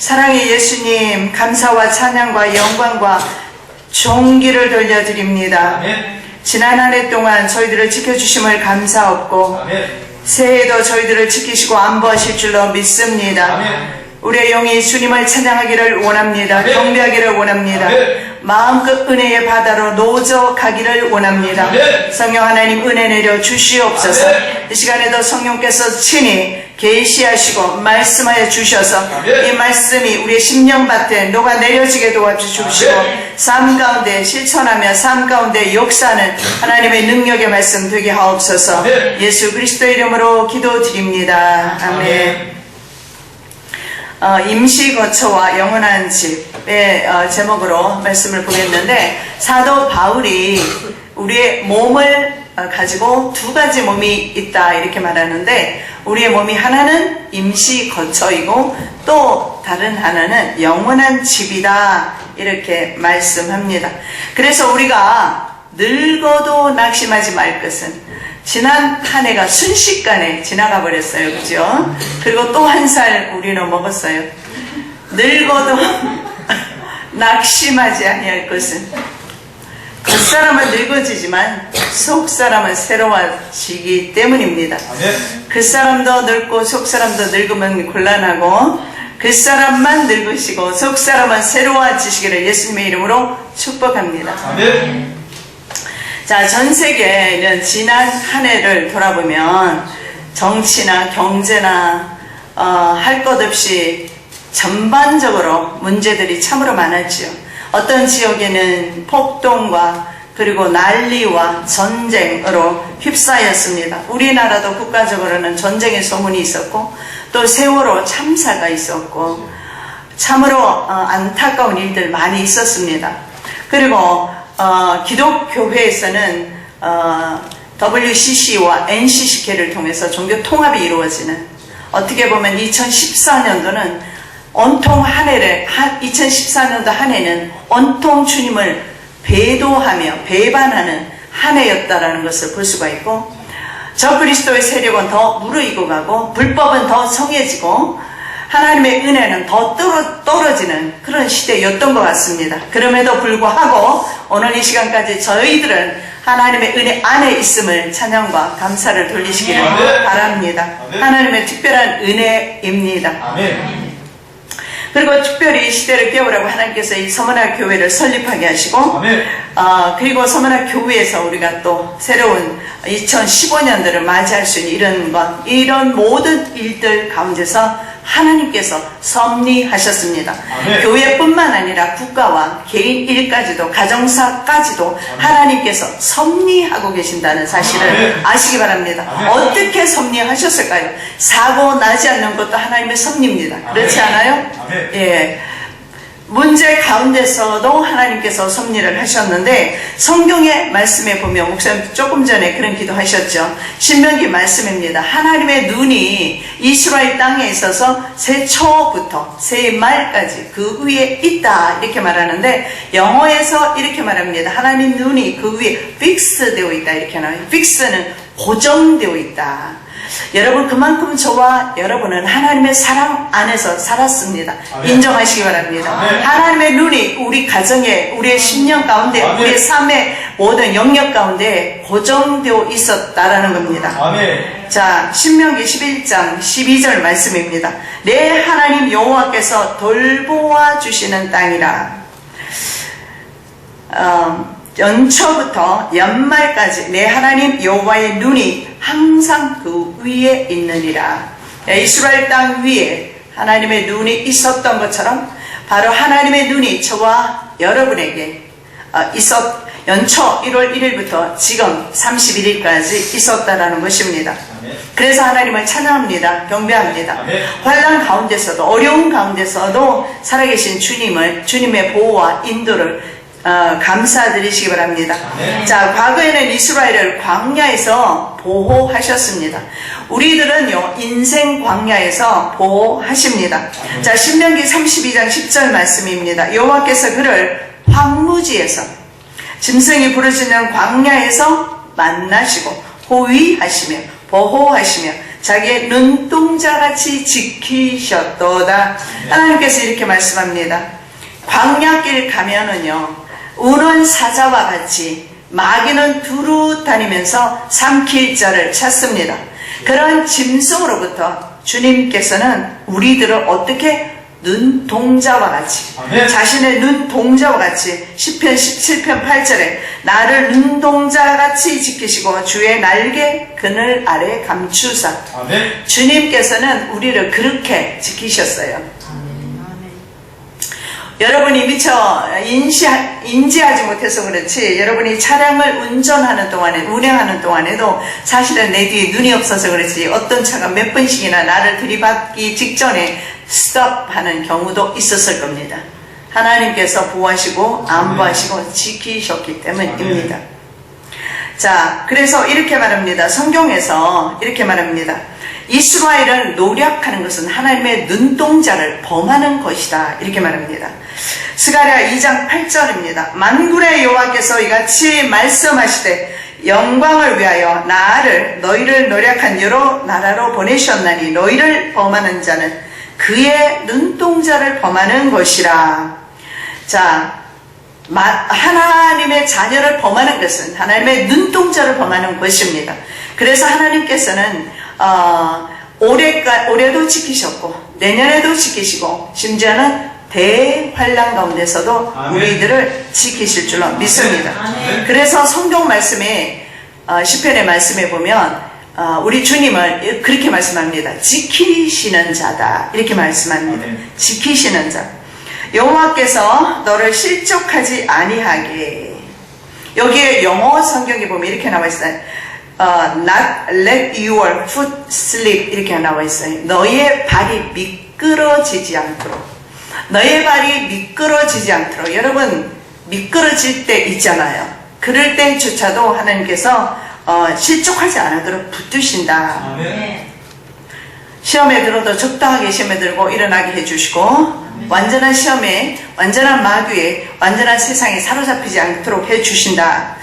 사랑의 예수님, 감사와 찬양과 영광과 존귀를 돌려드립니다. 아멘. 지난 한 해 동안 저희들을 지켜주심을 감사하고 아멘. 새해에도 저희들을 지키시고 안보하실 줄로 믿습니다. 아멘. 우리의 영이 주님을 찬양하기를 원합니다. 아멘. 경배하기를 원합니다. 아멘. 마음껏 은혜의 바다로 노저 가기를 원합니다. 아멘. 성령 하나님 은혜 내려 주시옵소서. 아멘. 이 시간에도 성령께서 친히 계시하시고 말씀하여 주셔서 아멘. 이 말씀이 우리의 심령밭에 녹아내려지게 도와주시고 아멘. 삶 가운데 실천하며 삶 가운데 역사하는 하나님의 능력의 말씀 되게 하옵소서. 아멘. 예수 그리스도의 이름으로 기도드립니다. 아멘. 임시거처와 영원한 집의 제목으로 말씀을 보겠는데, 사도 바울이 우리의 몸을 가지고 두 가지 몸이 있다 이렇게 말하는데, 우리의 몸이 하나는 임시거처이고 또 다른 하나는 영원한 집이다 이렇게 말씀합니다. 그래서 우리가 늙어도 낙심하지 말 것은, 지난 한 해가 순식간에 지나가 버렸어요. 그죠? 그리고 또 한 살 우리는 먹었어요. 늙어도 낙심하지 아니할 것은, 겉사람은 늙어지지만 속사람은 새로워지기 때문입니다. 아멘. 겉사람도 늙고 속사람도 늙으면 곤란하고, 겉사람만 늙으시고 속사람은 새로워지시기를 예수님의 이름으로 축복합니다. 아멘. 자, 전 세계는 지난 한 해를 돌아보면 정치나 경제나 할 것 없이 전반적으로 문제들이 참으로 많았지요. 어떤 지역에는 폭동과 그리고 난리와 전쟁으로 휩싸였습니다. 우리나라도 국가적으로는 전쟁의 소문이 있었고 또 세월호 참사가 있었고 참으로 안타까운 일들 많이 있었습니다. 그리고 기독교회에서는 WCC와 NCCK를 통해서 종교 통합이 이루어지는, 어떻게 보면 2014년도는 온통 한 해를, 2014년도 한 해는 온통 주님을 배도하며 배반하는 한 해였다라는 것을 볼 수가 있고, 적그리스도의 세력은 더 무르익어 가고 불법은 더 성해지고 하나님의 은혜는 더 떨어지는 그런 시대였던 것 같습니다. 그럼에도 불구하고 오늘 이 시간까지 저희들은 하나님의 은혜 안에 있음을 찬양과 감사를 돌리시기를 아멘. 바랍니다. 아멘. 하나님의 특별한 은혜입니다. 아멘. 그리고 특별히 이 시대를 깨우라고 하나님께서 이 서문학 교회를 설립하게 하시고, 아멘. 그리고 서문학 교회에서 우리가 또 새로운 2015년도를 맞이할 수 있는 이런 모든 일들 가운데서 하나님께서 섭리하셨습니다. 아멘. 교회뿐만 아니라 국가와 개인 일까지도, 가정사까지도 하나님께서 섭리하고 계신다는 사실을 아멘. 아시기 바랍니다. 아멘. 어떻게 섭리하셨을까요? 사고 나지 않는 것도 하나님의 섭리입니다. 그렇지 아멘. 않아요? 아멘. 예. 문제 가운데서도 하나님께서 섭리를 하셨는데, 성경의 말씀에 보면 목사님 조금 전에 그런 기도 하셨죠. 신명기 말씀입니다. 하나님의 눈이 이스라엘 땅에 있어서 새 초부터 새 말까지 그 위에 있다 이렇게 말하는데, 영어에서 이렇게 말합니다. 하나님 눈이 그 위에 fix 되어 있다 이렇게 나와요. fix는 고정되어 있다. 여러분, 그만큼 저와 여러분은 하나님의 사랑 안에서 살았습니다. 아멘. 인정하시기 바랍니다. 아멘. 하나님의 눈이 우리 가정에, 우리의 심령 가운데, 아멘. 우리의 삶의 모든 영역 가운데 고정되어 있었다라는 겁니다. 아멘. 자, 신명기 11장 12절 말씀입니다. 내 하나님 여호와께서 돌보아 주시는 땅이라. 연초부터 연말까지 내 하나님 여호와의 눈이 항상 그 위에 있느니라. 이스라엘 땅 위에 하나님의 눈이 있었던 것처럼 바로 하나님의 눈이 저와 여러분에게 연초 1월 1일부터 지금 31일까지 있었다라는 것입니다. 아멘. 그래서 하나님을 찬양합니다. 경배합니다. 아멘. 환난 가운데서도, 어려운 가운데서도 살아계신 주님의 보호와 인도를 감사드리시기 바랍니다. 아멘. 자, 과거에는 이스라엘을 광야에서 보호하셨습니다. 우리들은요, 인생 광야에서 보호하십니다. 자, 신명기 32장 10절 말씀입니다. 여호와께서 그를 황무지에서, 짐승이 부르짖는 광야에서 만나시고 호위하시며 보호하시며 자기의 눈동자같이 지키셨도다. 하나님께서 이렇게 말씀합니다. 광야길 가면은요, 우는 사자와 같이 마귀는 두루 다니면서 삼킬 자를 찾습니다. 그런 짐승으로부터 주님께서는 우리들을 어떻게 눈동자와 같이, 자신의 눈동자와 같이 시편 17편 8절에 나를 눈동자같이 지키시고 주의 날개 그늘 아래 감추사. 주님께서는 우리를 그렇게 지키셨어요. 여러분이 미처 인지하지 못해서 그렇지, 여러분이 차량을 운전하는 동안에, 운행하는 동안에도 사실은 내 뒤에 눈이 없어서 그렇지, 어떤 차가 몇 번씩이나 나를 들이받기 직전에 스톱하는 경우도 있었을 겁니다. 하나님께서 보호하시고 안보하시고 지키셨기 때문입니다. 자, 그래서 이렇게 말합니다. 성경에서 이렇게 말합니다. 이스라엘은 노력하는 것은 하나님의 눈동자를 범하는 것이다. 이렇게 말합니다. 스가랴 2장 8절입니다. 만군의 여호와께서 이같이 말씀하시되 영광을 위하여 나를 너희를 노력한 여러 나라로 보내셨나니 너희를 범하는 자는 그의 눈동자를 범하는 것이라. 자, 하나님의 자녀를 범하는 것은 하나님의 눈동자를 범하는 것입니다. 그래서 하나님께서는 올해도 지키셨고 내년에도 지키시고 심지어는 대환란 가운데서도 우리들을 지키실 줄로 믿습니다. 그래서 성경 말씀에 시편의 말씀에 보면 우리 주님을 그렇게 말씀합니다. 지키시는 자다 이렇게 말씀합니다. 지키시는 자. 여호와께서 너를 실족하지 아니하게. 여기에 영어 성경에 보면 이렇게 나와 있어요. Not let your foot slip 이렇게 나와 있어요. 너의 발이 미끄러지지 않도록. 너의 발이 미끄러지지 않도록. 여러분 미끄러질 때 있잖아요. 그럴 때조차도 하나님께서 실족하지 않도록 붙드신다. 시험에 들어도 적당하게 시험에 들고 일어나게 해주시고 완전한 시험에, 완전한 마귀에, 완전한 세상에 사로잡히지 않도록 해주신다.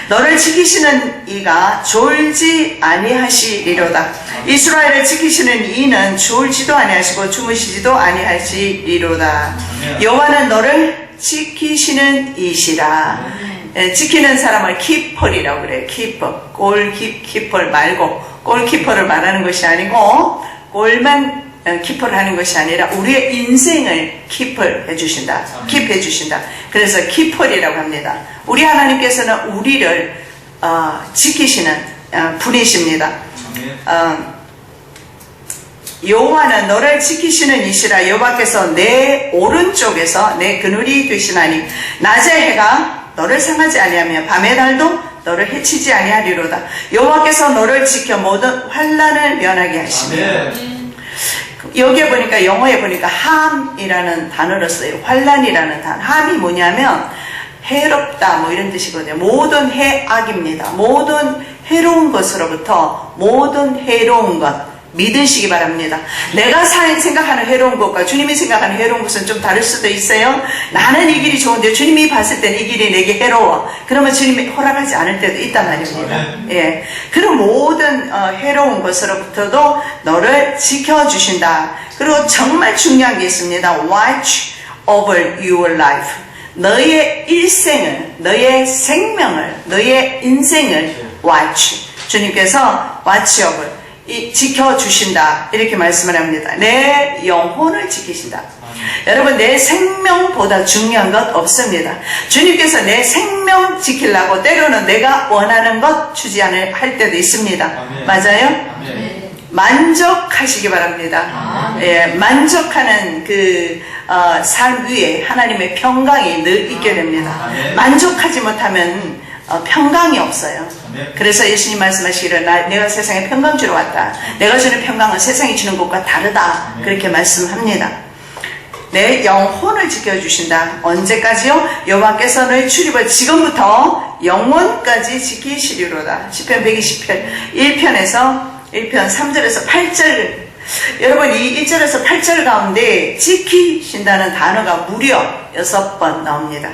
너를 지키시는 이가 졸지 아니하시리로다. 이스라엘을 지키시는 이는 졸지도 아니하시고 주무시지도 아니하시리로다. 여호와는 너를 지키시는 이시라. 지키는 사람을 키퍼리라고 그래요. 키퍼. 골키퍼 말고 골키퍼를 말하는 것이 아니고 골만 킵을 하는 것이 아니라 우리의 인생을 킵을 해주신다. 킵해 주신다. 그래서 키퍼리라고 합니다. 우리 하나님께서는 우리를 지키시는 분이십니다. 여호와는 너를 지키시는 이시라. 여호와께서 내 오른쪽에서 내 그늘이 되시나니 낮의 해가 너를 상하지 아니하며 밤의 달도 너를 해치지 아니하리로다. 여호와께서 너를 지켜 모든 환난을 면하게 하시며. 여기에 보니까 영어에 보니까 함이라는 단어를 써요. 환난이라는 단어. 함이 뭐냐면 해롭다 뭐 이런 뜻이거든요. 모든 해악입니다. 모든 해로운 것으로부터 모든 해로운 것 믿으시기 바랍니다. 내가 생각하는 해로운 것과 주님이 생각하는 해로운 것은 좀 다를 수도 있어요. 나는 이 길이 좋은데 주님이 봤을 땐 이 길이 내게 해로워. 그러면 주님이 허락하지 않을 때도 있단 말입니다. 예, 그런 모든 해로운 것으로부터도 너를 지켜주신다. 그리고 정말 중요한 게 있습니다. Watch over your life. 너의 일생을, 너의 생명을, 너의 인생을 watch. 주님께서 watch over. 지켜주신다 이렇게 말씀을 합니다. 내 영혼을 지키신다. 여러분 내 생명보다 중요한 것 없습니다. 주님께서 내 생명 지키려고 때로는 내가 원하는 것 주지 않을 할 때도 있습니다. 맞아요? 만족하시기 바랍니다. 예, 만족하는 그 삶 위에 하나님의 평강이 늘 있게 됩니다. 만족하지 못하면 평강이 없어요. 그래서 예수님 말씀하시기를 내가 세상에 평강 주러 왔다. 내가 주는 평강은 세상이 주는 것과 다르다. 그렇게 말씀합니다. 내 영혼을 지켜주신다. 언제까지요? 여호와께서 너의 출입을 지금부터 영원까지 지키시리로다. 시편 120편 1편 3절에서 8절. 여러분 이 1절에서 8절 가운데 지키신다는 단어가 무려 6번 나옵니다.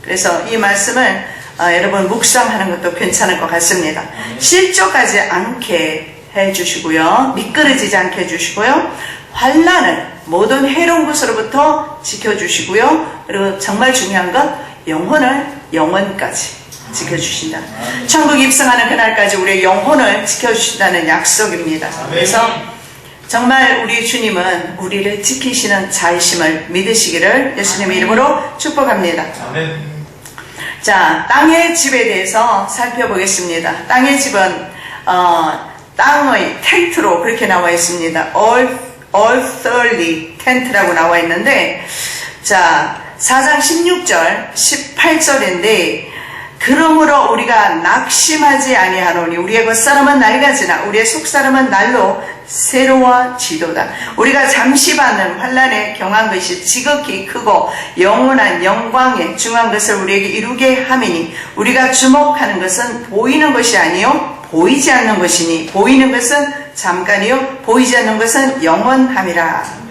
그래서 이 말씀을 여러분 묵상하는 것도 괜찮을 것 같습니다. 실족하지 않게 해주시고요. 미끄러지지 않게 해주시고요. 환난을 모든 해로운 것으로부터 지켜주시고요. 그리고 정말 중요한 것, 영혼을 영원까지 지켜주신다. 천국 입성하는 그날까지 우리의 영혼을 지켜주신다는 약속입니다. 그래서 정말 우리 주님은 우리를 지키시는 자이심을 믿으시기를 예수님의 이름으로 축복합니다. 자, 땅의 집에 대해서 살펴보겠습니다. 땅의 집은 땅의 텐트로 그렇게 나와 있습니다. earthly tent라고 나와 있는데, 자, 4장 16절 18절인데, 그러므로 우리가 낙심하지 아니하노니 우리의 겉사람은 낡아지나 우리의 속사람은 날로 새로워지도다. 우리가 잠시 받는 환난에 경한 것이 지극히 크고 영원한 영광에 중한 것을 우리에게 이루게 함이니 우리가 주목하는 것은 보이는 것이 아니요 보이지 않는 것이니 보이는 것은 잠깐이요 보이지 않는 것은 영원함이라.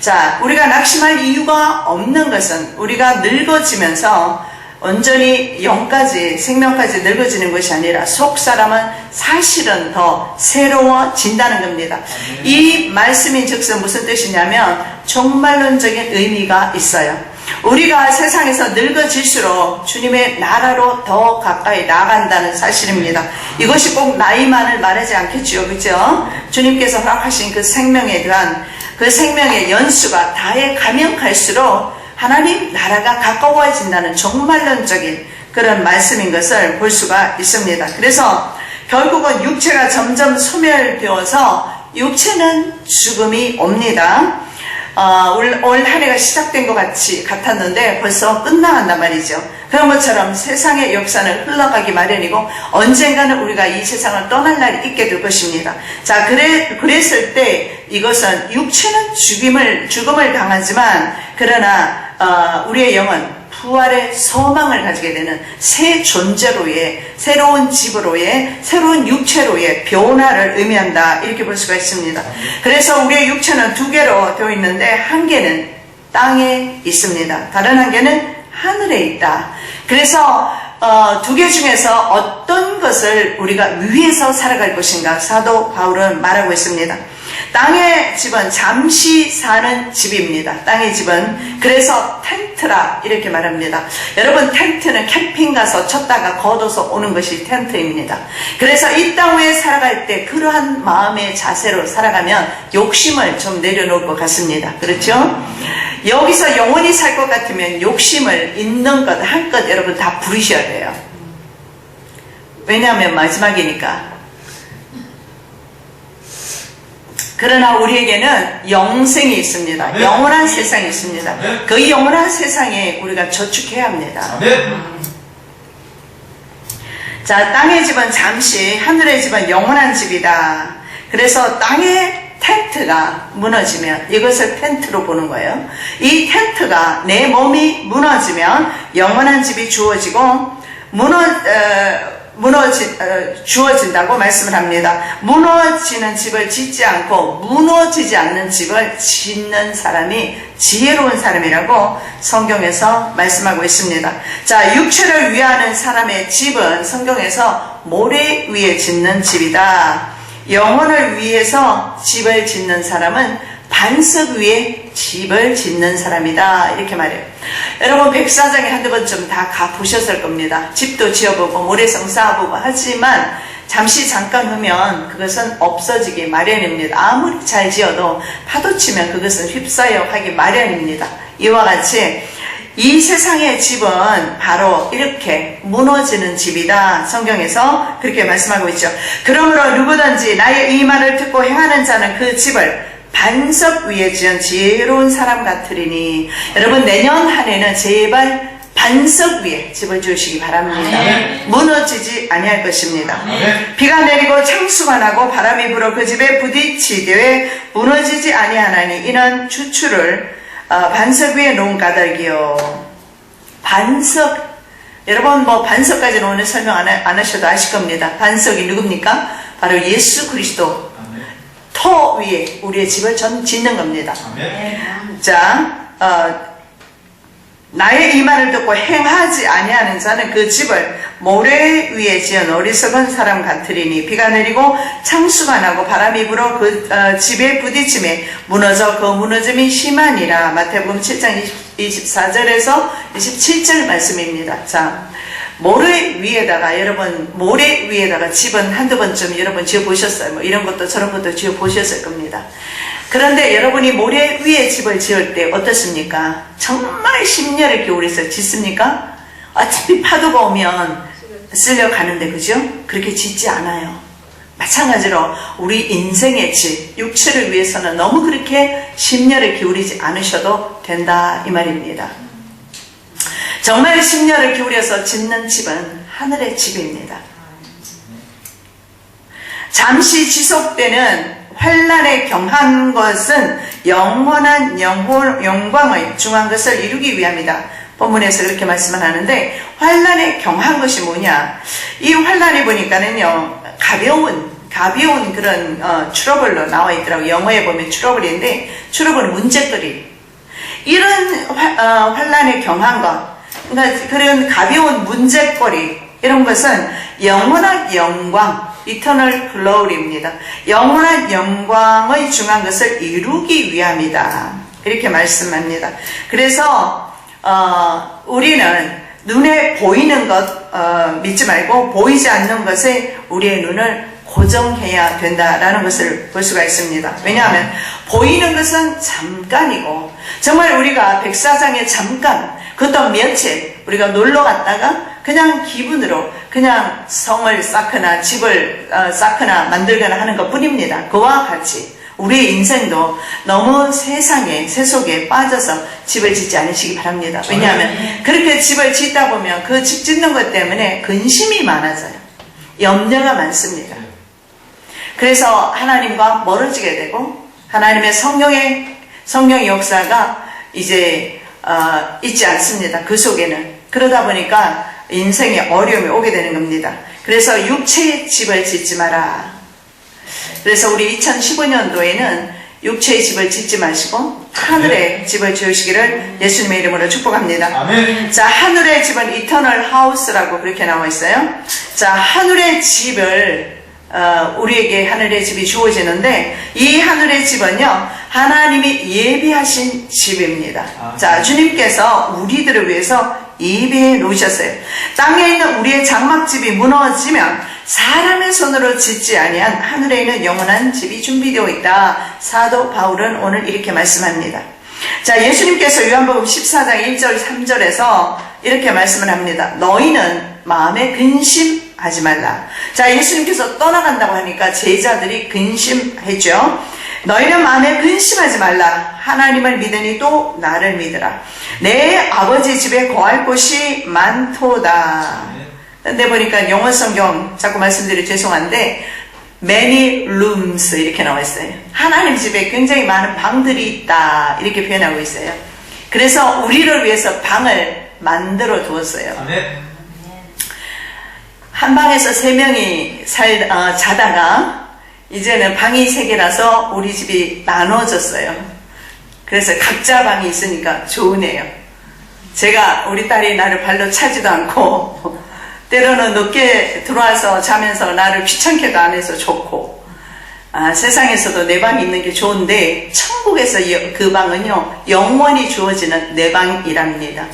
자, 우리가 낙심할 이유가 없는 것은 우리가 늙어지면서 온전히 영까지 생명까지 늙어지는 것이 아니라 속사람은 사실은 더 새로워진다는 겁니다. 이 말씀인 즉슨 무슨 뜻이냐면 종말론적인 의미가 있어요. 우리가 세상에서 늙어질수록 주님의 나라로 더 가까이 나아간다는 사실입니다. 이것이 꼭 나이만을 말하지 않겠죠, 그렇죠? 주님께서 허락하신 그 생명에 대한 그 생명의 연수가 다해 가면 갈수록 하나님 나라가 가까워진다는 종말론적인 그런 말씀인 것을 볼 수가 있습니다. 그래서 결국은 육체가 점점 소멸되어서 육체는 죽음이 옵니다. 올 한 해가 시작된 것 같았는데 벌써 끝나간단 말이죠. 그런 것처럼 세상의 역사는 흘러가기 마련이고 언젠가는 우리가 이 세상을 떠날 날이 있게 될 것입니다. 자, 그랬을 때 이것은 육체는 죽음을 당하지만 그러나 우리의 영은 부활의 소망을 가지게 되는 새 존재로의 새로운 집으로의 새로운 육체로의 변화를 의미한다, 이렇게 볼 수가 있습니다. 그래서 우리의 육체는 두 개로 되어 있는데 한 개는 땅에 있습니다. 다른 한 개는 하늘에 있다. 그래서 두 개 중에서 어떤 것을 우리가 위에서 살아갈 것인가 사도 바울은 말하고 있습니다. 땅의 집은 잠시 사는 집입니다. 땅의 집은 그래서 텐트라 이렇게 말합니다. 여러분, 텐트는 캠핑 가서 쳤다가 걷어서 오는 것이 텐트입니다. 그래서 이 땅 위에 살아갈 때 그러한 마음의 자세로 살아가면 욕심을 좀 내려놓을 것 같습니다. 그렇죠? 여기서 영원히 살 것 같으면 욕심을 있는 것 한껏 여러분 다 부리셔야 돼요. 왜냐하면 마지막이니까. 그러나 우리에게는 영생이 있습니다. 네. 영원한 세상이 있습니다. 네. 그 영원한 세상에 우리가 저축해야 합니다. 네. 자, 땅의 집은 잠시, 하늘의 집은 영원한 집이다. 그래서 땅의 텐트가 무너지면 이것을 텐트로 보는 거예요. 이 텐트가 내 몸이 무너지면 영원한 집이 주어지고 주어진다고 말씀을 합니다. 무너지는 집을 짓지 않고 무너지지 않는 집을 짓는 사람이 지혜로운 사람이라고 성경에서 말씀하고 있습니다. 자, 육체를 위하는 사람의 집은 성경에서 모래 위에 짓는 집이다. 영혼을 위해서 집을 짓는 사람은 반석 위에 집을 짓는 사람이다, 이렇게 말해요. 여러분, 백사장에 한두 번쯤 다 가보셨을 겁니다. 집도 지어보고 모래성 쌓아보고 하지만 잠깐 후면 그것은 없어지기 마련입니다. 아무리 잘 지어도 파도 치면 그것은 휩싸여 가기 마련입니다. 이와 같이 이 세상의 집은 바로 이렇게 무너지는 집이다. 성경에서 그렇게 말씀하고 있죠. 그러므로 누구든지 나의 이 말을 듣고 행하는 자는 그 집을 반석 위에 지은 지혜로운 사람 같으리니. 여러분, 내년 한 해는 제발 반석 위에 집을 지으시기 바랍니다. 무너지지 아니할 것입니다. 비가 내리고 창수가 나고 바람이 불어 그 집에 부딪히되 무너지지 아니하나니 이는 주추를 반석 위에 놓은 까닭이요. 반석, 여러분 뭐 반석까지는 오늘 설명 안 하셔도 아실 겁니다. 반석이 누굽니까? 바로 예수 그리스도 터 위에 우리의 집을 짓는 겁니다. 자, 나의 이 말을 듣고 행하지 아니하는 자는 그 집을 모래 위에 지은 어리석은 사람 같으리니 비가 내리고 창수가 나고 바람이 불어 그 집에 부딪힘에 무너져 그 무너짐이 심하니라. 마태복음 7장 24절에서 27절 말씀입니다. 자, 모래 위에다가 여러분 모래 위에다가 집은 한두 번쯤 여러분 지어 보셨어요. 뭐 이런 것도 저런 것도 지어 보셨을 겁니다. 그런데 여러분이 모래 위에 집을 지을 때 어떻습니까? 정말 심려를 기울여서 짓습니까? 어차피 파도가 오면 쓸려 가는데, 그죠? 그렇게 짓지 않아요. 마찬가지로 우리 인생의 집, 육체를 위해서는 너무 그렇게 심려를 기울이지 않으셔도 된다 이 말입니다. 정말 심려를 기울여서 짓는 집은 하늘의 집입니다. 잠시 지속되는 환난에 경한 것은 영원한 영광의 중한 것을 이루기 위함이다. 본문에서 그렇게 말씀을 하는데, 환난에 경한 것이 뭐냐? 이 환난이 보니까는요, 가벼운 그런 트러블로 나와 있더라고요. 영어에 보면 트러블인데, 트러블은 문제거리. 이런 환난에 경한 것, 그러니까 그런 가벼운 문제거리, 이런 것은 영원한 영광, 이터널 글로리입니다. 영원한 영광의 중한 것을 이루기 위함이다. 이렇게 말씀합니다. 그래서 우리는 눈에 보이는 것 믿지 말고 보이지 않는 것에 우리의 눈을 고정해야 된다라는 것을 볼 수가 있습니다. 왜냐하면 보이는 것은 잠깐이고, 정말 우리가 백사장에 잠깐, 그것도 며칠 우리가 놀러 갔다가 그냥 기분으로 그냥 성을 쌓거나 집을 쌓거나 만들거나 하는 것 뿐입니다. 그와 같이 우리의 인생도 너무 세속에 빠져서 집을 짓지 않으시기 바랍니다. 왜냐하면 그렇게 집을 짓다 보면 그 집 짓는 것 때문에 근심이 많아져요. 염려가 많습니다. 그래서 하나님과 멀어지게 되고, 하나님의 성령의 역사가 이제 있지 않습니다. 그 속에는. 그러다 보니까 인생에 어려움이 오게 되는 겁니다. 그래서 육체의 집을 짓지 마라. 그래서 우리 2015년도에는 육체의 집을 짓지 마시고 하늘의 집을 지으시기를 예수님의 이름으로 축복합니다. 아멘. 자, 하늘의 집은 이터널 하우스라고 그렇게 나와 있어요. 자, 하늘의 집을 우리에게 하늘의 집이 주어지는데, 이 하늘의 집은요, 하나님이 예비하신 집입니다. 자, 주님께서 우리들을 위해서 예비해 놓으셨어요. 땅에 있는 우리의 장막집이 무너지면 사람의 손으로 짓지 아니한 하늘에 있는 영원한 집이 준비되어 있다. 사도 바울은 오늘 이렇게 말씀합니다. 자, 예수님께서 요한복음 14장 1절 3절에서 이렇게 말씀을 합니다. 너희는 마음에 근심하지 말라. 자, 예수님께서 떠나간다고 하니까 제자들이 근심했죠. 너희는 마음에 근심하지 말라. 하나님을 믿으니 또 나를 믿으라. 내 아버지 집에 거할 곳이 많도다. 근데 보니까 영어 성경 자꾸 말씀드려 죄송한데 many rooms 이렇게 나와 있어요. 하나님 집에 굉장히 많은 방들이 있다 이렇게 표현하고 있어요. 그래서 우리를 위해서 방을 만들어 두었어요. 한 방에서 3명이 자다가 이제는 방이 3개라서 우리 집이 나눠졌어요. 그래서 각자 방이 있으니까 좋으네요. 제가 우리 딸이 나를 발로 차지도 않고 때로는 늦게 들어와서 자면서 나를 귀찮게도 안 해서 좋고, 세상에서도 내 방이 있는 게 좋은데 천국에서 그 방은요 영원히 주어지는 내 방이랍니다.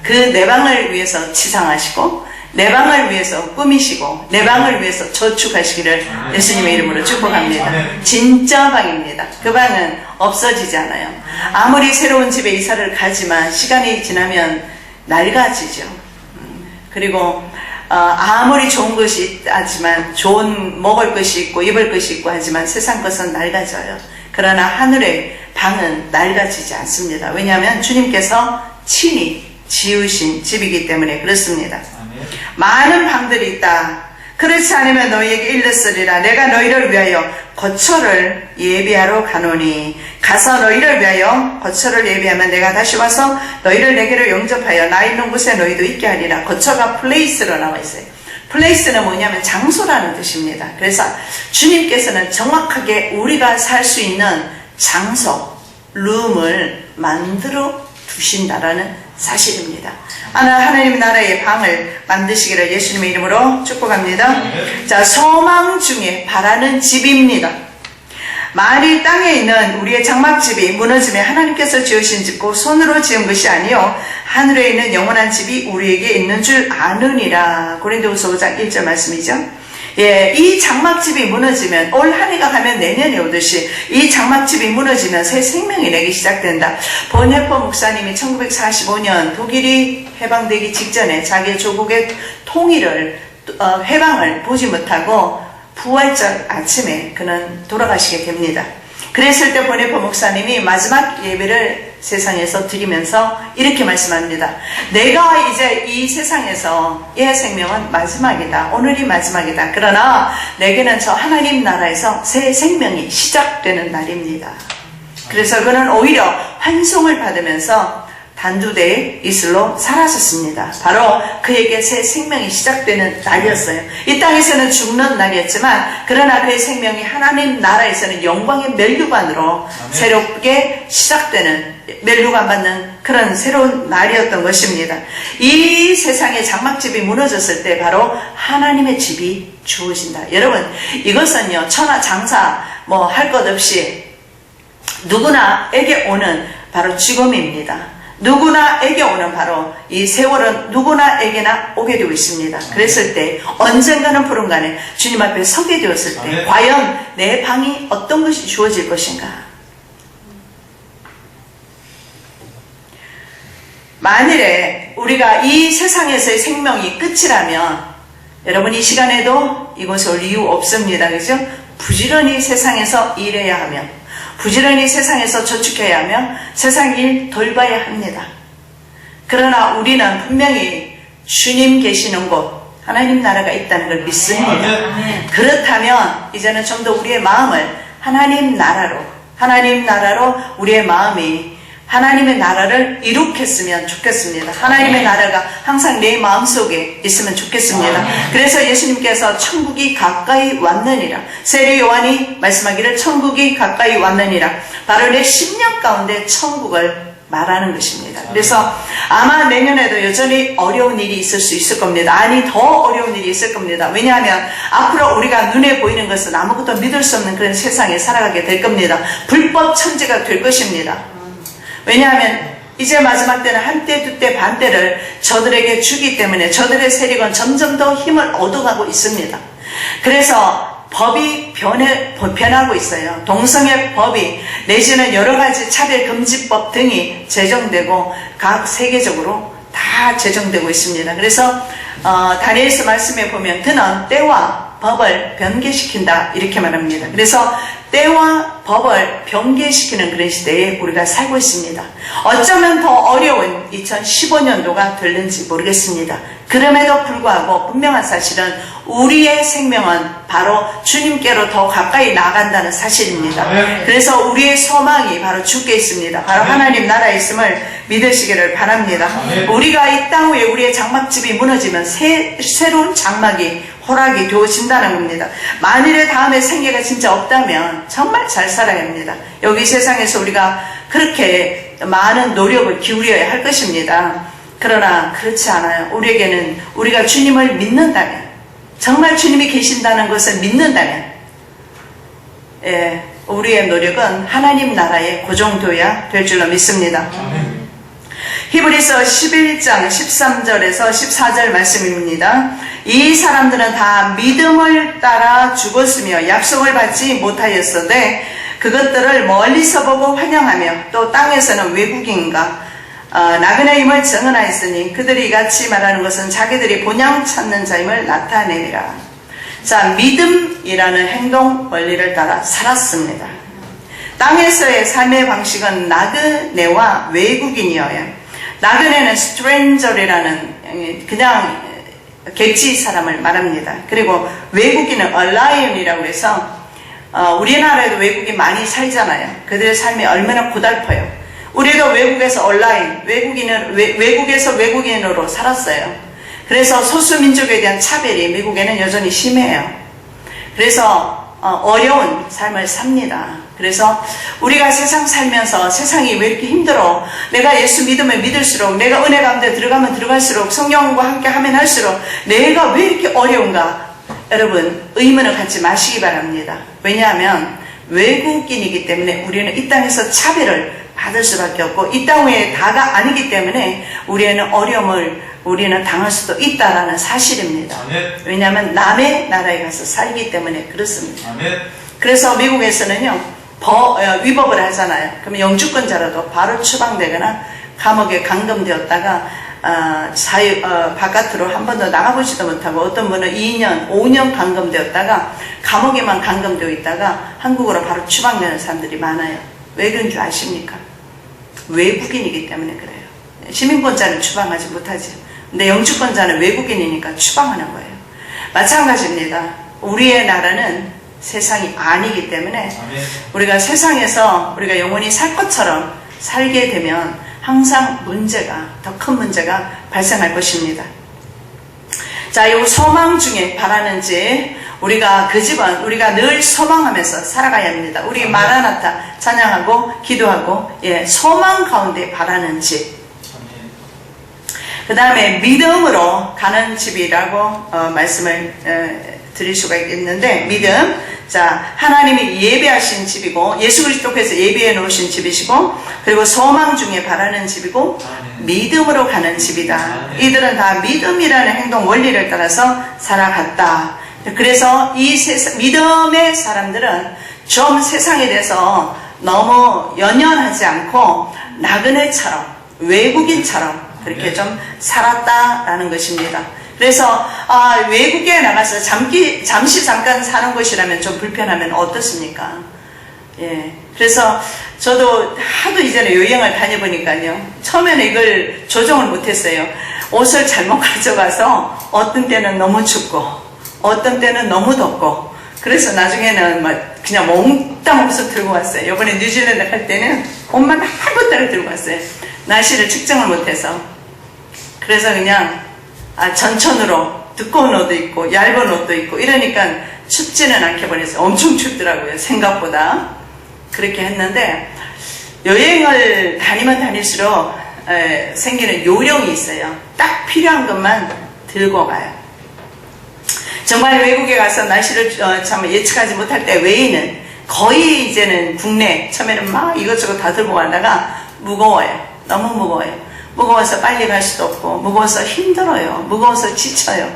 그 내 방을 위해서 치상하시고 내 방을 위해서 꾸미시고 내 방을 위해서 저축하시기를 예수님의 이름으로 축복합니다. 진짜 방입니다. 그 방은 없어지지 않아요. 아무리 새로운 집에 이사를 가지만 시간이 지나면 낡아지죠. 그리고 아무리 좋은 것이 있지만 좋은 먹을 것이 있고 입을 것이 있고 하지만 세상 것은 낡아져요. 그러나 하늘의 방은 낡아지지 않습니다. 왜냐하면 주님께서 친히 지으신 집이기 때문에 그렇습니다. 많은 방들이 있다. 그렇지 않으면 너희에게 일렀으리라. 내가 너희를 위하여 거처를 예비하러 가노니 가서 너희를 위하여 거처를 예비하면 내가 다시 와서 너희를 내게로 영접하여 나 있는 곳에 너희도 있게 하리라. 거처가 플레이스로 나와 있어요. 플레이스는 뭐냐면 장소라는 뜻입니다. 그래서 주님께서는 정확하게 우리가 살 수 있는 장소, 룸을 만들어 두신다라는 사실입니다. 하나님 나라의 방을 만드시기를 예수님의 이름으로 축복합니다. 자, 소망 중에 바라는 집입니다. 만일 땅에 있는 우리의 장막집이 무너지면 하나님께서 지으신 집고 손으로 지은 것이 아니요 하늘에 있는 영원한 집이 우리에게 있는 줄 아느니라. 고린도후서 5장 1절 말씀이죠. 예, 이 장막집이 무너지면 올 한 해가 가면 내년이 오듯이 이 장막집이 무너지면 새 생명이 내기 시작된다. 본헤퍼 목사님이 1945년 독일이 해방되기 직전에 자기 조국의 통일을 해방을 보지 못하고 부활절 아침에 그는 돌아가시게 됩니다. 그랬을 때 본헤퍼 목사님이 마지막 예배를 세상에서 드리면서 이렇게 말씀합니다. 내가 이제 이 세상에서 이 생명은 마지막이다. 오늘이 마지막이다. 그러나 내게는 저 하나님 나라에서 새 생명이 시작되는 날입니다. 그래서 그는 오히려 환송을 받으면서 단두대에 이슬로 사라졌습니다. 바로 그에게 새 생명이 시작되는 날이었어요. 이 땅에서는 죽는 날이었지만 그러나 그의 생명이 하나님 나라에서는 영광의 면류관으로 새롭게 시작되는, 면류관 받는 그런 새로운 날이었던 것입니다. 이 세상의 장막집이 무너졌을 때 바로 하나님의 집이 주어진다. 여러분, 이것은요 천하 장사 뭐 할 것 없이 누구나에게 오는 바로 죽음입니다. 누구나에게 오는 바로 이 세월은 누구나에게나 오게 되고 있습니다. 그랬을 때 언젠가는 부름간에 주님 앞에 서게 되었을 때 과연 내 방이 어떤 것이 주어질 것인가. 만일에 우리가 이 세상에서의 생명이 끝이라면 여러분 이 시간에도 이곳에 올 이유 없습니다. 그죠? 부지런히 세상에서 일해야 하며 부지런히 세상에서 저축해야 하며 세상 일 돌봐야 합니다. 그러나 우리는 분명히 주님 계시는 곳 하나님 나라가 있다는 걸 믿습니다. 그렇다면 이제는 좀 더 우리의 마음을 하나님 나라로 우리의 마음이 하나님의 나라를 이룩했으면 좋겠습니다. 하나님의 나라가 항상 내 마음속에 있으면 좋겠습니다. 그래서 예수님께서 천국이 가까이 왔느니라. 세례 요한이 말씀하기를 천국이 가까이 왔느니라. 바로 내 심령 가운데 천국을 말하는 것입니다. 그래서 아마 내년에도 여전히 어려운 일이 있을 수 있을 겁니다. 아니 더 어려운 일이 있을 겁니다. 왜냐하면 앞으로 우리가 눈에 보이는 것은 아무것도 믿을 수 없는 그런 세상에 살아가게 될 겁니다. 불법 천지가 될 것입니다. 왜냐하면 이제 마지막 때는 한때 두때 반때를 저들에게 주기 때문에 저들의 세력은 점점 더 힘을 얻어가고 있습니다. 그래서 법이 변하고 있어요. 동성애 법이 내지는 여러 가지 차별금지법 등이 제정되고 각 세계적으로 다 제정되고 있습니다. 그래서 다니엘서 말씀에 보면 그는 때와 법을 변개시킨다 이렇게 말합니다. 그래서 때와 법을 변개시키는 그런 시대에 우리가 살고 있습니다. 어쩌면 더 어려운 2015년도가 될는지 모르겠습니다. 그럼에도 불구하고 분명한 사실은 우리의 생명은 바로 주님께로 더 가까이 나간다는 사실입니다. 그래서 우리의 소망이 바로 주께 있습니다. 바로 하나님 나라에 있음을 믿으시기를 바랍니다. 우리가 이 땅 위에 우리의 장막집이 무너지면 새로운 장막이 허락이 되어진다는 겁니다. 만일에 다음에 생애가 진짜 없다면 정말 잘 살아야 합니다. 여기 세상에서 우리가 그렇게 많은 노력을 기울여야 할 것입니다. 그러나 그렇지 않아요. 우리에게는 우리가 주님을 믿는다면, 정말 주님이 계신다는 것을 믿는다면 우리의 노력은 하나님 나라에 고정되어야 될 줄로 믿습니다. 히브리서 11장 13절에서 14절 말씀입니다. 이 사람들은 다 믿음을 따라 죽었으며 약속을 받지 못하였으되 그것들을 멀리서 보고 환영하며 또 땅에서는 외국인과 나그네 임을 증언하였으니 그들이 이같이 말하는 것은 자기들이 본향 찾는 자임을 나타내니라. 자, 믿음이라는 행동 원리를 따라 살았습니다. 땅에서의 삶의 방식은 나그네와 외국인이어요. 나그네는 stranger이라는 그냥 객지 사람을 말합니다. 그리고 외국인은 alion이라고 해서 우리나라에도 외국인 많이 살잖아요. 그들의 삶이 얼마나 고달퍼요. 우리도 외국에서 외국에서 외국인으로 살았어요. 그래서 소수민족에 대한 차별이 미국에는 여전히 심해요. 그래서 어려운 삶을 삽니다. 그래서 우리가 세상 살면서 세상이 왜 이렇게 힘들어? 내가 예수 믿으면 믿을수록, 내가 은혜 가운데 들어가면 들어갈수록, 성령과 함께 하면 할수록 내가 왜 이렇게 어려운가? 여러분, 의문을 갖지 마시기 바랍니다. 왜냐하면 외국인이기 때문에 우리는 이 땅에서 차별을 받을 수밖에 없고, 이 땅의 다가 아니기 때문에 우리는 어려움을 우리는 당할 수도 있다라는 사실입니다. 왜냐하면 남의 나라에 가서 살기 때문에 그렇습니다. 그래서 미국에서는요, 위법을 하잖아요. 그러면 영주권자라도 바로 추방되거나 감옥에 감금되었다가 바깥으로 한 번도 나가보지도 못하고, 어떤 분은 2년, 5년 감금되었다가 감옥에만 감금되어 있다가 한국으로 바로 추방되는 사람들이 많아요. 왜 그런 줄 아십니까? 외국인이기 때문에 그래요. 시민권자는 추방하지 못하지. 근데 영주권자는 외국인이니까 추방하는 거예요. 마찬가지입니다. 우리의 나라는 세상이 아니기 때문에 우리가 세상에서 우리가 영원히 살 것처럼 살게 되면 항상 더 큰 문제가 발생할 것입니다. 자, 이 소망 중에 바라는 집, 우리가 그 집은 우리가 늘 소망하면서 살아가야 합니다. 우리 마라나타 찬양하고 기도하고, 소망 가운데 바라는 집. 그 다음에 믿음으로 가는 집이라고 말씀을 드릴 수가 있는데, 믿음, 자, 하나님이 예배하신 집이고 예수 그리스도께서 예배해 놓으신 집이시고, 그리고 소망 중에 바라는 집이고 믿음으로 가는 집이다. 이들은 다 믿음이라는 행동 원리를 따라서 살아갔다. 그래서 이 믿음의 사람들은 좀 세상에 대해서 너무 연연하지 않고 나그네처럼, 외국인처럼 그렇게 좀 살았다라는 것입니다. 그래서 외국에 나가서 잠시 잠깐 사는 것이라면 좀 불편하면 어떻습니까? 그래서 저도 하도 이전에 여행을 다녀보니까요, 처음에는 이걸 조정을 못했어요. 옷을 잘못 가져가서 어떤 때는 너무 춥고 어떤 때는 너무 덥고, 그래서 나중에는 그냥 몽땅 옷을 들고 왔어요. 이번에 뉴질랜드 갈 때는 옷만 한 보따리 들고 왔어요. 날씨를 측정을 못해서. 그래서 그냥 전천으로 두꺼운 옷도 있고 얇은 옷도 있고 이러니까 춥지는 않게 보냈어요. 엄청 춥더라고요, 생각보다. 그렇게 했는데, 여행을 다니면 다닐수록 생기는 요령이 있어요. 딱 필요한 것만 들고 가요. 정말 외국에 가서 날씨를 참 예측하지 못할 때 외에는 거의 이제는 국내, 처음에는 막 이것저것 다 들고 가다가 무거워요. 너무 무거워요. 무거워서 빨리 갈 수도 없고, 무거워서 힘들어요. 무거워서 지쳐요.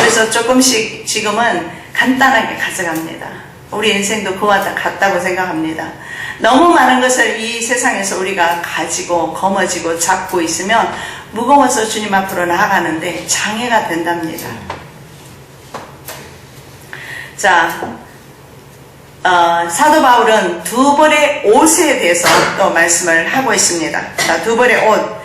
그래서 조금씩 지금은 간단하게 가져갑니다. 우리 인생도 그와 같다고 생각합니다. 너무 많은 것을 이 세상에서 우리가 가지고 거머쥐고 잡고 있으면 무거워서 주님 앞으로 나아가는데 장애가 된답니다. 자, 사도 바울은 두 벌의 옷에 대해서 또 말씀을 하고 있습니다. 자, 두 벌의 옷.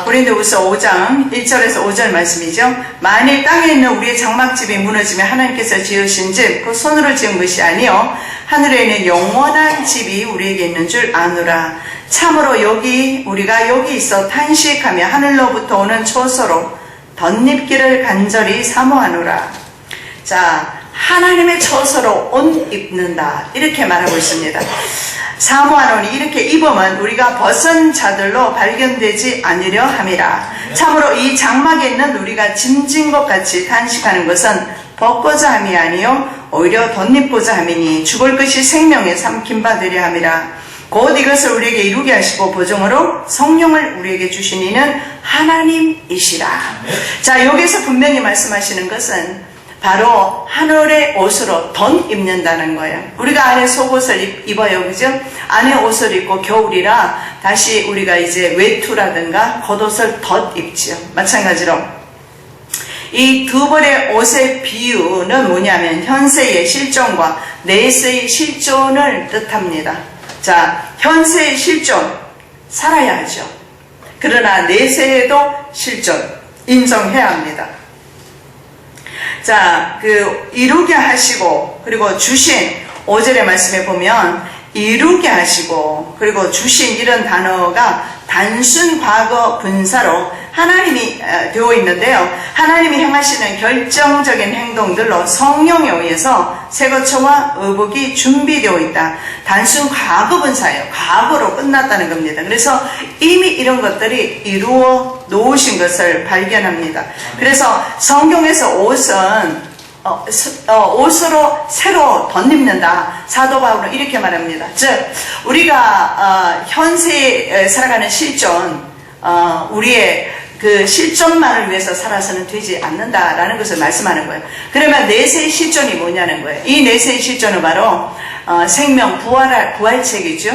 고린도후서 5장 1절에서 5절 말씀이죠. 만일 땅에 있는 우리의 장막집이 무너지면 하나님께서 지으신 집, 그 손으로 지은 것이 아니요 하늘에 있는 영원한 집이 우리에게 있는 줄 아노라. 참으로 우리가 여기 있어 탄식하며 하늘로부터 오는 초소로 덧입기를 간절히 사모하노라. 자, 하나님의 처소로 옷 입는다, 이렇게 말하고 있습니다. 사모하노니, 이렇게 입으면 우리가 벗은 자들로 발견되지 않으려 함이라. 참으로 이 장막에 있는 우리가 짐진 것 같이 탄식하는 것은 벗고자 함이 아니요 오히려 덧입고자 함이니, 죽을 것이 생명에 삼킴 받으려 함이라. 곧 이것을 우리에게 이루게 하시고 보증으로 성령을 우리에게 주신 이는 하나님이시라. 자, 여기서 분명히 말씀하시는 것은 바로 하늘의 옷으로 덧 입는다는 거예요. 우리가 안에 속옷을 입어요, 그죠? 안에 옷을 입고 겨울이라 다시 우리가 이제 외투라든가 겉옷을 덧 입지요. 마찬가지로 이 두 벌의 옷의 비유는 뭐냐면 현세의 실존과 내세의 실존을 뜻합니다. 자, 현세의 실존, 살아야 하죠. 그러나 내세에도 실존, 인정해야 합니다. 자, 이루게 하시고, 그리고 주신, 5절의 말씀에 보면, 이루게 하시고, 그리고 주신, 이런 단어가 단순 과거 분사로 하나님이 되어 있는데요. 하나님이 행하시는 결정적인 행동들로 성령에 의해서 새거처와 의복이 준비되어 있다. 단순 과거 분사예요. 과거로 끝났다는 겁니다. 그래서 이미 이런 것들이 이루어 놓으신 것을 발견합니다. 그래서 성경에서 옷은 옷으로 새로 덧입는다. 사도 바울은 이렇게 말합니다. 즉 우리가 현세에 살아가는 실존, 우리의 그 실존만을 위해서 살아서는 되지 않는다라는 것을 말씀하는 거예요. 그러면 내세의 실존이 뭐냐는 거예요. 이 내세의 실존은 바로 생명, 부활체이죠.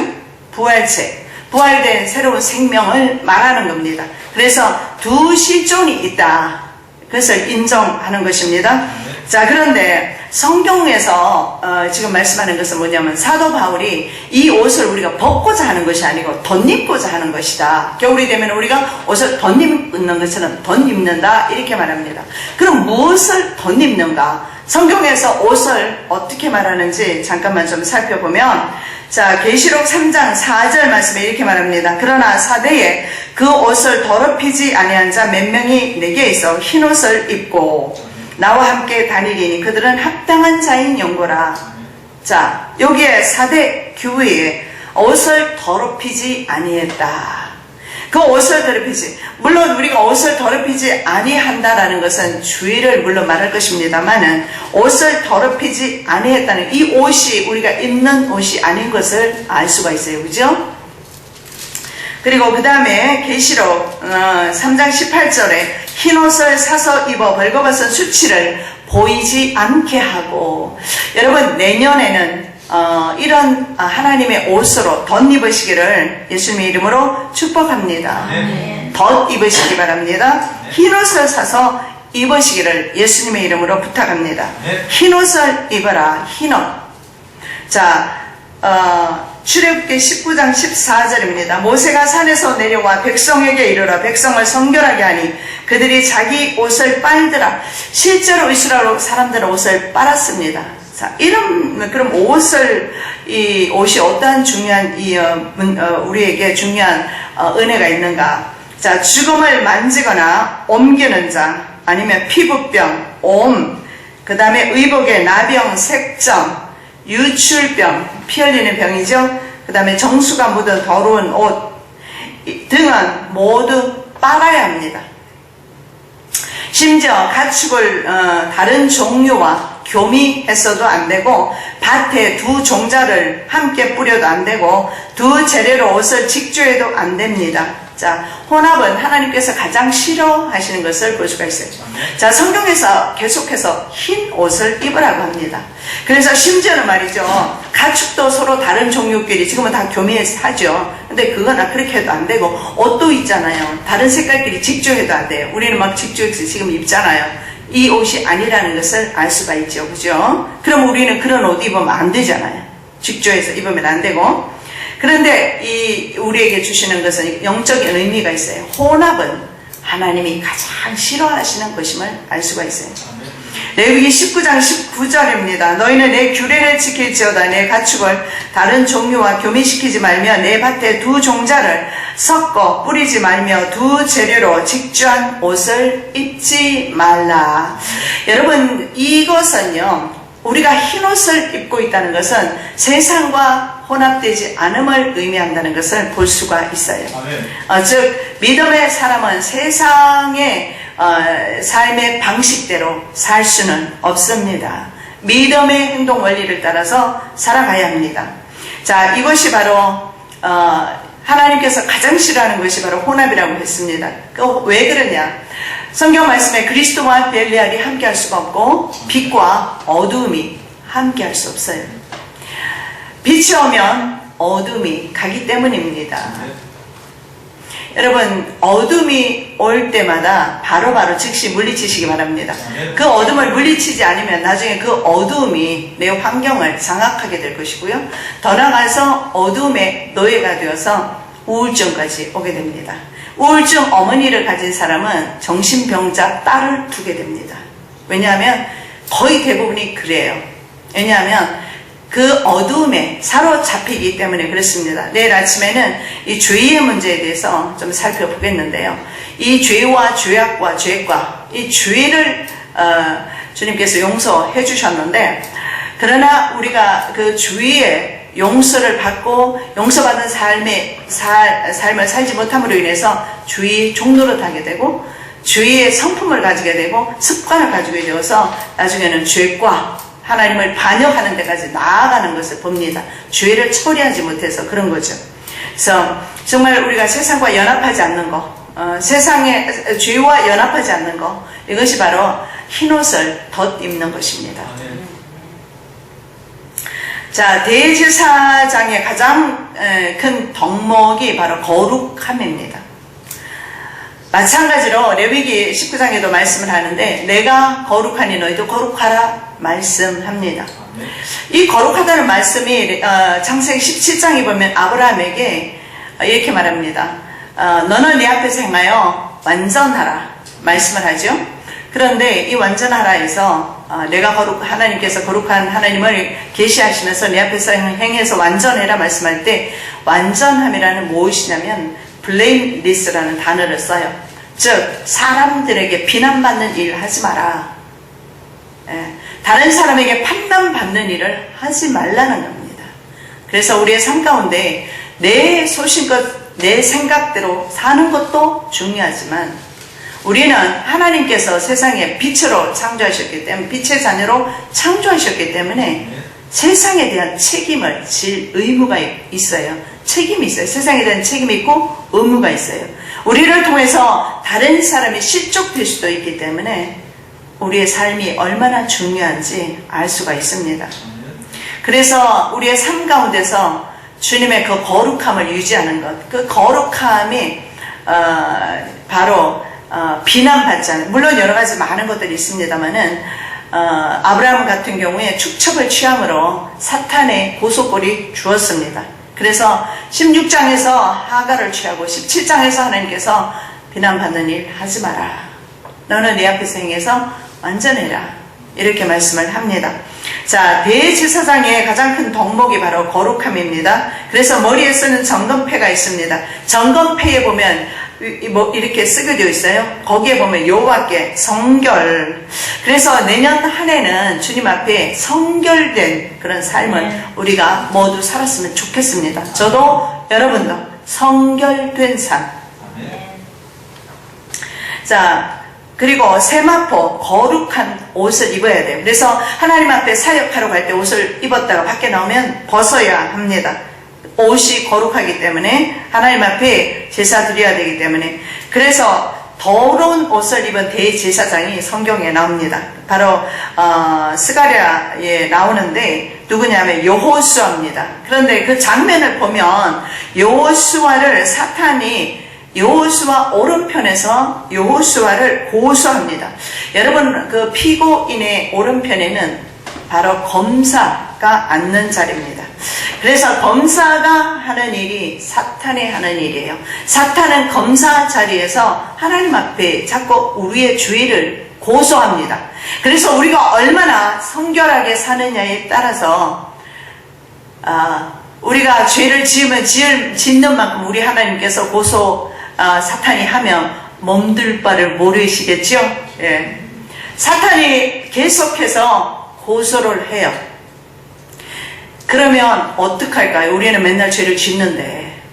부활체, 부활된 새로운 생명을 말하는 겁니다. 그래서 두 실존이 있다. 그것을 인정하는 것입니다. 자, 그런데 성경에서 지금 말씀하는 것은 뭐냐면 사도 바울이 이 옷을 우리가 벗고자 하는 것이 아니고 덧입고자 하는 것이다. 겨울이 되면 우리가 옷을 덧입는 것처럼 덧입는다 이렇게 말합니다. 그럼 무엇을 덧입는가? 성경에서 옷을 어떻게 말하는지 잠깐만 좀 살펴보면, 자, 계시록 3장 4절 말씀에 이렇게 말합니다. 그러나 사대에 그 옷을 더럽히지 아니한 자 몇 명이 내게 있어 흰 옷을 입고 나와 함께 다니리니 그들은 합당한 자인 영고라. 자, 여기에 사대 교회에 옷을 더럽히지 아니했다. 그 옷을 더럽히지, 물론 우리가 옷을 더럽히지 아니한다라는 것은 주의를 물론 말할 것입니다만은 옷을 더럽히지 아니했다는 이 옷이 우리가 입는 옷이 아닌 것을 알 수가 있어요. 그죠? 그리고 그 다음에 계시록 3장 18절에 흰옷을 사서 입어 벌거벗은 수치를 보이지 않게 하고, 여러분 내년에는 이런 하나님의 옷으로 덧입으시기를 예수님의 이름으로 축복합니다. 덧입으시기 바랍니다. 흰옷을 사서 입으시기를 예수님의 이름으로 부탁합니다. 흰옷을 입어라. 흰옷. 자, 출애굽기 19장 14절입니다. 모세가 산에서 내려와 백성에게 이르라. 백성을 성결하게 하니 그들이 자기 옷을 빨더라. 실제로 이스라엘 사람들은 옷을 빨았습니다. 자, 그럼 이 옷이 어떠한 중요한 우리에게 중요한 은혜가 있는가? 자, 죽음을 만지거나 옮기는 자, 아니면 피부병, 그 다음에 의복에 나병, 색점, 유출병, 피 흘리는 병이죠. 그 다음에 정수가 묻은 더러운 옷 등은 모두 빨아야 합니다. 심지어 가축을 다른 종류와 교미했어도 안 되고, 밭에 두 종자를 함께 뿌려도 안 되고, 두 재료로 옷을 직조해도 안 됩니다. 자, 혼합은 하나님께서 가장 싫어하시는 것을 볼 수가 있어요. 자, 성경에서 계속해서 흰 옷을 입으라고 합니다. 그래서 심지어는 말이죠, 가축도 서로 다른 종류끼리 지금은 다 교미해서 하죠. 근데 그건 그렇게 해도 안 되고, 옷도 있잖아요. 다른 색깔끼리 직조해도 안 돼요. 우리는 막 직조해서 지금 입잖아요. 이 옷이 아니라는 것을 알 수가 있죠. 그죠? 그럼 우리는 그런 옷 입으면 안 되잖아요. 직조해서 입으면 안 되고. 그런데 우리에게 주시는 것은 영적인 의미가 있어요. 혼합은 하나님이 가장 싫어하시는 것임을 알 수가 있어요. 레위기 19장 19절입니다. 너희는 내 규례를 지킬지어다. 내 가축을 다른 종류와 교미시키지 말며 내 밭에 두 종자를 섞어 뿌리지 말며 두 재료로 직조한 옷을 입지 말라. 여러분, 이것은요, 우리가 흰옷을 입고 있다는 것은 세상과 혼합되지 않음을 의미한다는 것을 볼 수가 있어요. 즉 믿음의 사람은 세상의 삶의 방식대로 살 수는 없습니다. 믿음의 행동 원리를 따라서 살아가야 합니다. 자, 이것이 바로 하나님께서 가장 싫어하는 것이 바로 혼합이라고 했습니다. 왜 그러냐? 성경 말씀에 그리스도와 벨리알이 함께할 수가 없고 빛과 어두움이 함께할 수 없어요. 빛이 오면 어둠이 가기 때문입니다. 여러분, 어둠이 올 때마다 바로바로 즉시 물리치시기 바랍니다. 그 어둠을 물리치지 않으면 나중에 그 어둠이 내 환경을 장악하게 될 것이고요. 더 나아가서 어둠의 노예가 되어서 우울증까지 오게 됩니다. 우울증 어머니를 가진 사람은 정신병자 딸을 두게 됩니다. 왜냐하면 거의 대부분이 그래요. 왜냐하면 그 어두움에 사로잡히기 때문에 그렇습니다. 내일 아침에는 이 죄의 문제에 대해서 좀 살펴보겠는데요. 이 죄와 죄악과 죄과 이 죄를 주님께서 용서해 주셨는데, 그러나 우리가 그 죄의 용서를 받고 용서받은 삶을 살지 못함으로 인해서 죄의 종로로 타게 되고 죄의 성품을 가지게 되고 습관을 가지게 되어서 나중에는 죄과 하나님을 반역하는 데까지 나아가는 것을 봅니다. 죄를 처리하지 못해서 그런 거죠. 그래서 정말 우리가 세상과 연합하지 않는 거, 세상의 죄와 연합하지 않는 거, 이것이 바로 흰옷을 덧입는 것입니다. 자, 대제사장의 가장 큰 덕목이 바로 거룩함입니다. 마찬가지로 레위기 19장에도 말씀을 하는데 내가 거룩하니 너희도 거룩하라 말씀합니다. 이 거룩하다는 말씀이 창세기 17장에 보면 아브라함에게 이렇게 말합니다. 너는 내 앞에서 행하여 완전하라 말씀을 하죠. 그런데 이 완전하라에서 내가 하나님께서 거룩한 하나님을 계시하시면서 내 앞에서 행해서 완전해라 말씀할 때 완전함이라는 무엇이냐면 blameless라는 단어를 써요. 즉 사람들에게 비난받는 일을 하지 마라. 다른 사람에게 판단받는 일을 하지 말라는 겁니다. 그래서 우리의 삶 가운데 내 소신껏 내 생각대로 사는 것도 중요하지만 우리는 하나님께서 세상에 빛으로 창조하셨기 때문에 빛의 자녀로 창조하셨기 때문에 세상에 대한 책임을 질 의무가 있어요. 책임이 있어요. 세상에 대한 책임이 있고 의무가 있어요. 우리를 통해서 다른 사람이 실족될 수도 있기 때문에 우리의 삶이 얼마나 중요한지 알 수가 있습니다. 그래서 우리의 삶 가운데서 주님의 그 거룩함을 유지하는 것, 그 거룩함이 바로 비난받지 않는, 물론 여러 가지 많은 것들이 있습니다만은 아브라함 같은 경우에 축첩을 취함으로 사탄의 고소골이 주었습니다. 그래서 16장에서 하갈을 취하고 17장에서 하나님께서 비난받는 일 하지 마라. 너는 내 앞에서 행해서 완전해라. 이렇게 말씀을 합니다. 자, 대제사장의 가장 큰 덕목이 바로 거룩함입니다. 그래서 머리에 쓰는 정금패가 있습니다. 정금패에 보면 이렇게 쓰게 되어 있어요. 거기에 보면 여호와께 성결. 그래서 내년 한 해는 주님 앞에 성결된 그런 삶을 우리가 모두 살았으면 좋겠습니다. 저도 여러분도 성결된 삶. 자, 그리고 세마포 거룩한 옷을 입어야 돼요. 그래서 하나님 앞에 사역하러 갈 때 옷을 입었다가 밖에 나오면 벗어야 합니다. 옷이 거룩하기 때문에 하나님 앞에 제사 드려야 되기 때문에. 그래서 더러운 옷을 입은 대제사장이 성경에 나옵니다. 바로 스가랴에 나오는데 누구냐면 여호수아입니다. 그런데 그 장면을 보면 여호수아를 사탄이 여호수아 오른편에서 여호수아를 고소합니다. 여러분, 그 피고인의 오른편에는 바로 검사가 앉는 자리입니다. 그래서 검사가 하는 일이 사탄이 하는 일이에요. 사탄은 검사 자리에서 하나님 앞에 자꾸 우리의 죄를 고소합니다. 그래서 우리가 얼마나 성결하게 사느냐에 따라서 우리가 죄를 지으면 짓는 만큼 우리 하나님께서 사탄이 하면 몸둘 바를 모르시겠죠? 예. 사탄이 계속해서 고소를 해요. 그러면 어떡할까요? 우리는 맨날 죄를 짓는데.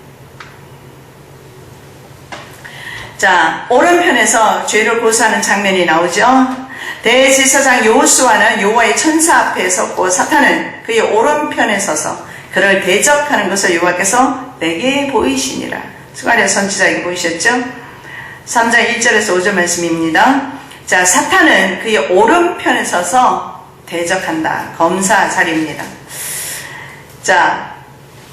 자, 오른편에서 죄를 고소하는 장면이 나오죠? 대제사장 여호수아는 여호와의 천사 앞에 섰고 사탄은 그의 오른편에 서서 그를 대적하는 것을 여호와께서 내게 보이시니라. 스가랴 선지자에게 보이셨죠? 3장 1절에서 5절 말씀입니다. 자, 사탄은 그의 오른편에 서서 대적한다. 검사 자리입니다. 자,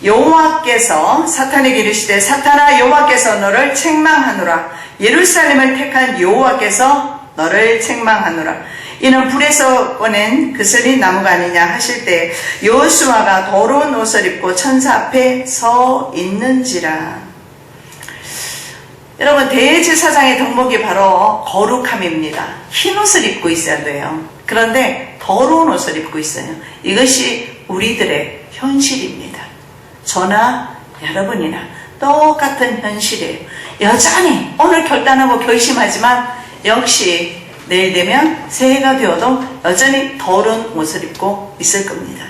여호와께서 사탄에게 이르시되 사탄아 여호와께서 너를 책망하노라. 예루살렘을 택한 여호와께서 너를 책망하노라. 이는 불에서 꺼낸 그슬린 나무가 아니냐 하실 때 여호수아가 더러운 옷을 입고 천사 앞에 서 있는지라. 여러분, 대제사장의 덕목이 바로 거룩함입니다. 흰 옷을 입고 있어야 돼요. 그런데 더러운 옷을 입고 있어요. 이것이 우리들의 현실입니다. 저나 여러분이나 똑같은 현실이에요. 여전히 오늘 결단하고 결심하지만 역시 내일 되면 새해가 되어도 여전히 더러운 옷을 입고 있을 겁니다.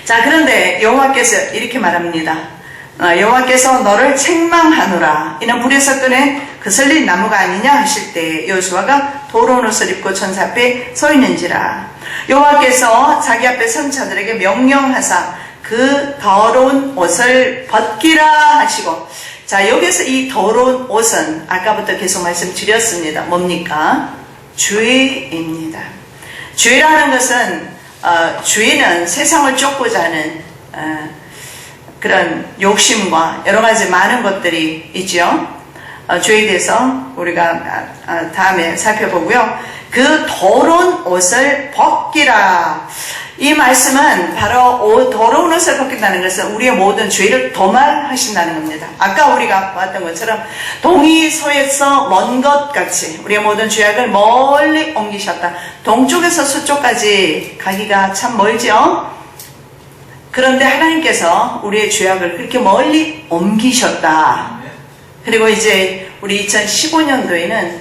자, 그런데 여호와께서 이렇게 말합니다. 여호와께서 너를 책망하노라. 이는 불에서 꺼낸 그슬린 나무가 아니냐 하실 때 여호수아가 더러운 옷을 입고 천사 앞에 서 있는지라. 여호와께서 자기 앞에 선 자들에게 명령하사 그 더러운 옷을 벗기라 하시고, 자, 여기서 이 더러운 옷은 아까부터 계속 말씀드렸습니다. 뭡니까? 죄입니다. 죄라는 것은 죄는 세상을 쫓고자 하는 그런 욕심과 여러 가지 많은 것들이 있죠. 죄에 대해서 우리가 다음에 살펴보고요. 그 더러운 옷을 벗기라. 이 말씀은 바로 더러운 옷을 벗긴다는 것은 우리의 모든 죄를 도말하신다는 겁니다. 아까 우리가 봤던 것처럼 동이 서에서 먼 것 같이 우리의 모든 죄악을 멀리 옮기셨다. 동쪽에서 서쪽까지 가기가 참 멀죠. 그런데 하나님께서 우리의 죄악을 그렇게 멀리 옮기셨다. 그리고 이제 우리 2015년도에는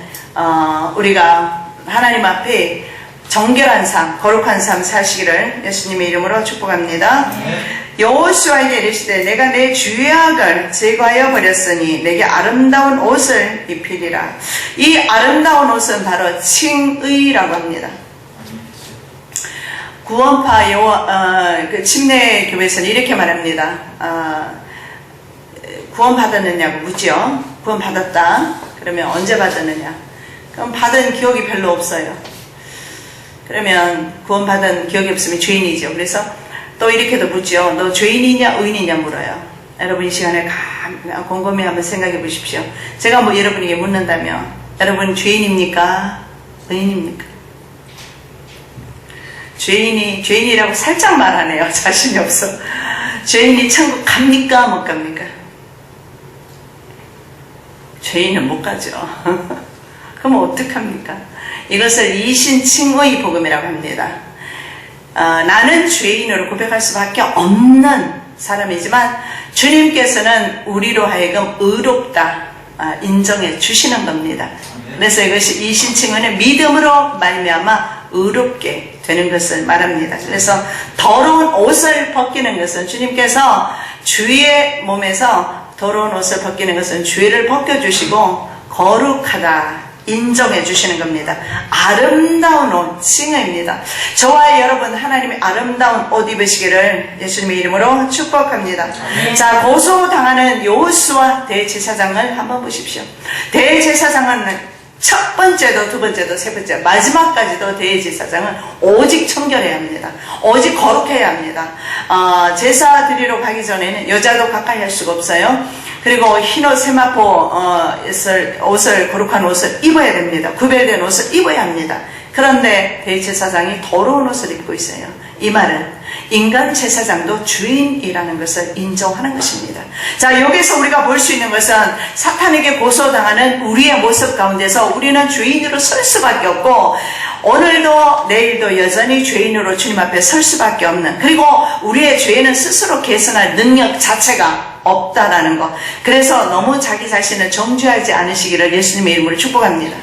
우리가 하나님 앞에 정결한 삶, 거룩한 삶 사시기를 예수님의 이름으로 축복합니다. 여호수아에게 이르시되 내가 내 죄악을 제거하여 버렸으니 내게 아름다운 옷을 입히리라. 이 아름다운 옷은 바로 칭의라고 합니다. 구원파 그 침례 교회에서는 이렇게 말합니다. 구원 받았느냐고 묻죠. 구원 받았다. 그러면 언제 받았느냐? 그럼 받은 기억이 별로 없어요. 그러면 구원받은 기억이 없으면 죄인이죠. 그래서 또 이렇게도 묻죠. 너 죄인이냐 의인이냐 물어요. 여러분 이 시간에 곰곰이 한번 생각해 보십시오. 제가 뭐 여러분에게 묻는다면 여러분 죄인입니까? 의인입니까? 죄인이라고 살짝 말하네요. 자신이 없어. 죄인이 천국 갑니까? 못 갑니까? 죄인은 못 가죠. 그럼 어떡합니까? 이것을 이신칭의 복음이라고 합니다. 나는 죄인으로 고백할 수밖에 없는 사람이지만 주님께서는 우리로 하여금 의롭다 인정해 주시는 겁니다. 그래서 이것이 이신칭의는 믿음으로 말미암아 의롭게 되는 것을 말합니다. 그래서 더러운 옷을 벗기는 것은 주님께서 주의 몸에서 더러운 옷을 벗기는 것은 죄를 벗겨주시고 거룩하다 인정해 주시는 겁니다. 아름다운 옷, 칭의입니다. 저와 여러분 하나님의 아름다운 옷 입으시기를 예수님의 이름으로 축복합니다. 자, 고소당하는 여호수아 대제사장을 한번 보십시오. 대제사장은 첫 번째도 두 번째도 세 번째 마지막까지도 대제사장은 오직 청결해야 합니다. 오직 거룩해야 합니다. 제사 드리러 가기 전에는 여자도 가까이 할 수가 없어요. 그리고 흰옷 세마포 옷을 거룩한 옷을 입어야 됩니다. 구별된 옷을 입어야 합니다. 그런데 대제사장이 더러운 옷을 입고 있어요. 이 말은 인간 제사장도 주인이라는 것을 인정하는 것입니다. 자, 여기서 우리가 볼 수 있는 것은 사탄에게 고소당하는 우리의 모습 가운데서 우리는 주인으로 설 수밖에 없고 오늘도 내일도 여전히 죄인으로 주님 앞에 설 수밖에 없는, 그리고 우리의 죄는 스스로 개선할 능력 자체가 없다라는 것. 그래서 너무 자기 자신을 정죄하지 않으시기를 예수님의 이름으로 축복합니다.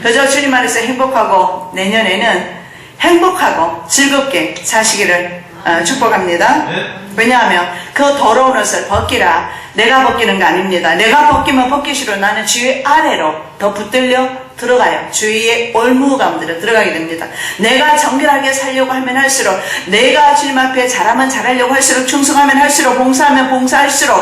그저 주님 안에서 행복하고 내년에는 행복하고 즐겁게 사시기를 축복합니다. 왜냐하면 그 더러운 옷을 벗기라. 내가 벗기는 거 아닙니다. 내가 벗기면 벗기시로 나는 주의 아래로 더 붙들려 들어가요. 주의 올무 가운데로 들어가게 됩니다. 내가 정결하게 살려고 하면 할수록, 내가 주님 앞에 잘하면 잘하려고 할수록, 충성하면 할수록, 봉사하면 봉사할수록,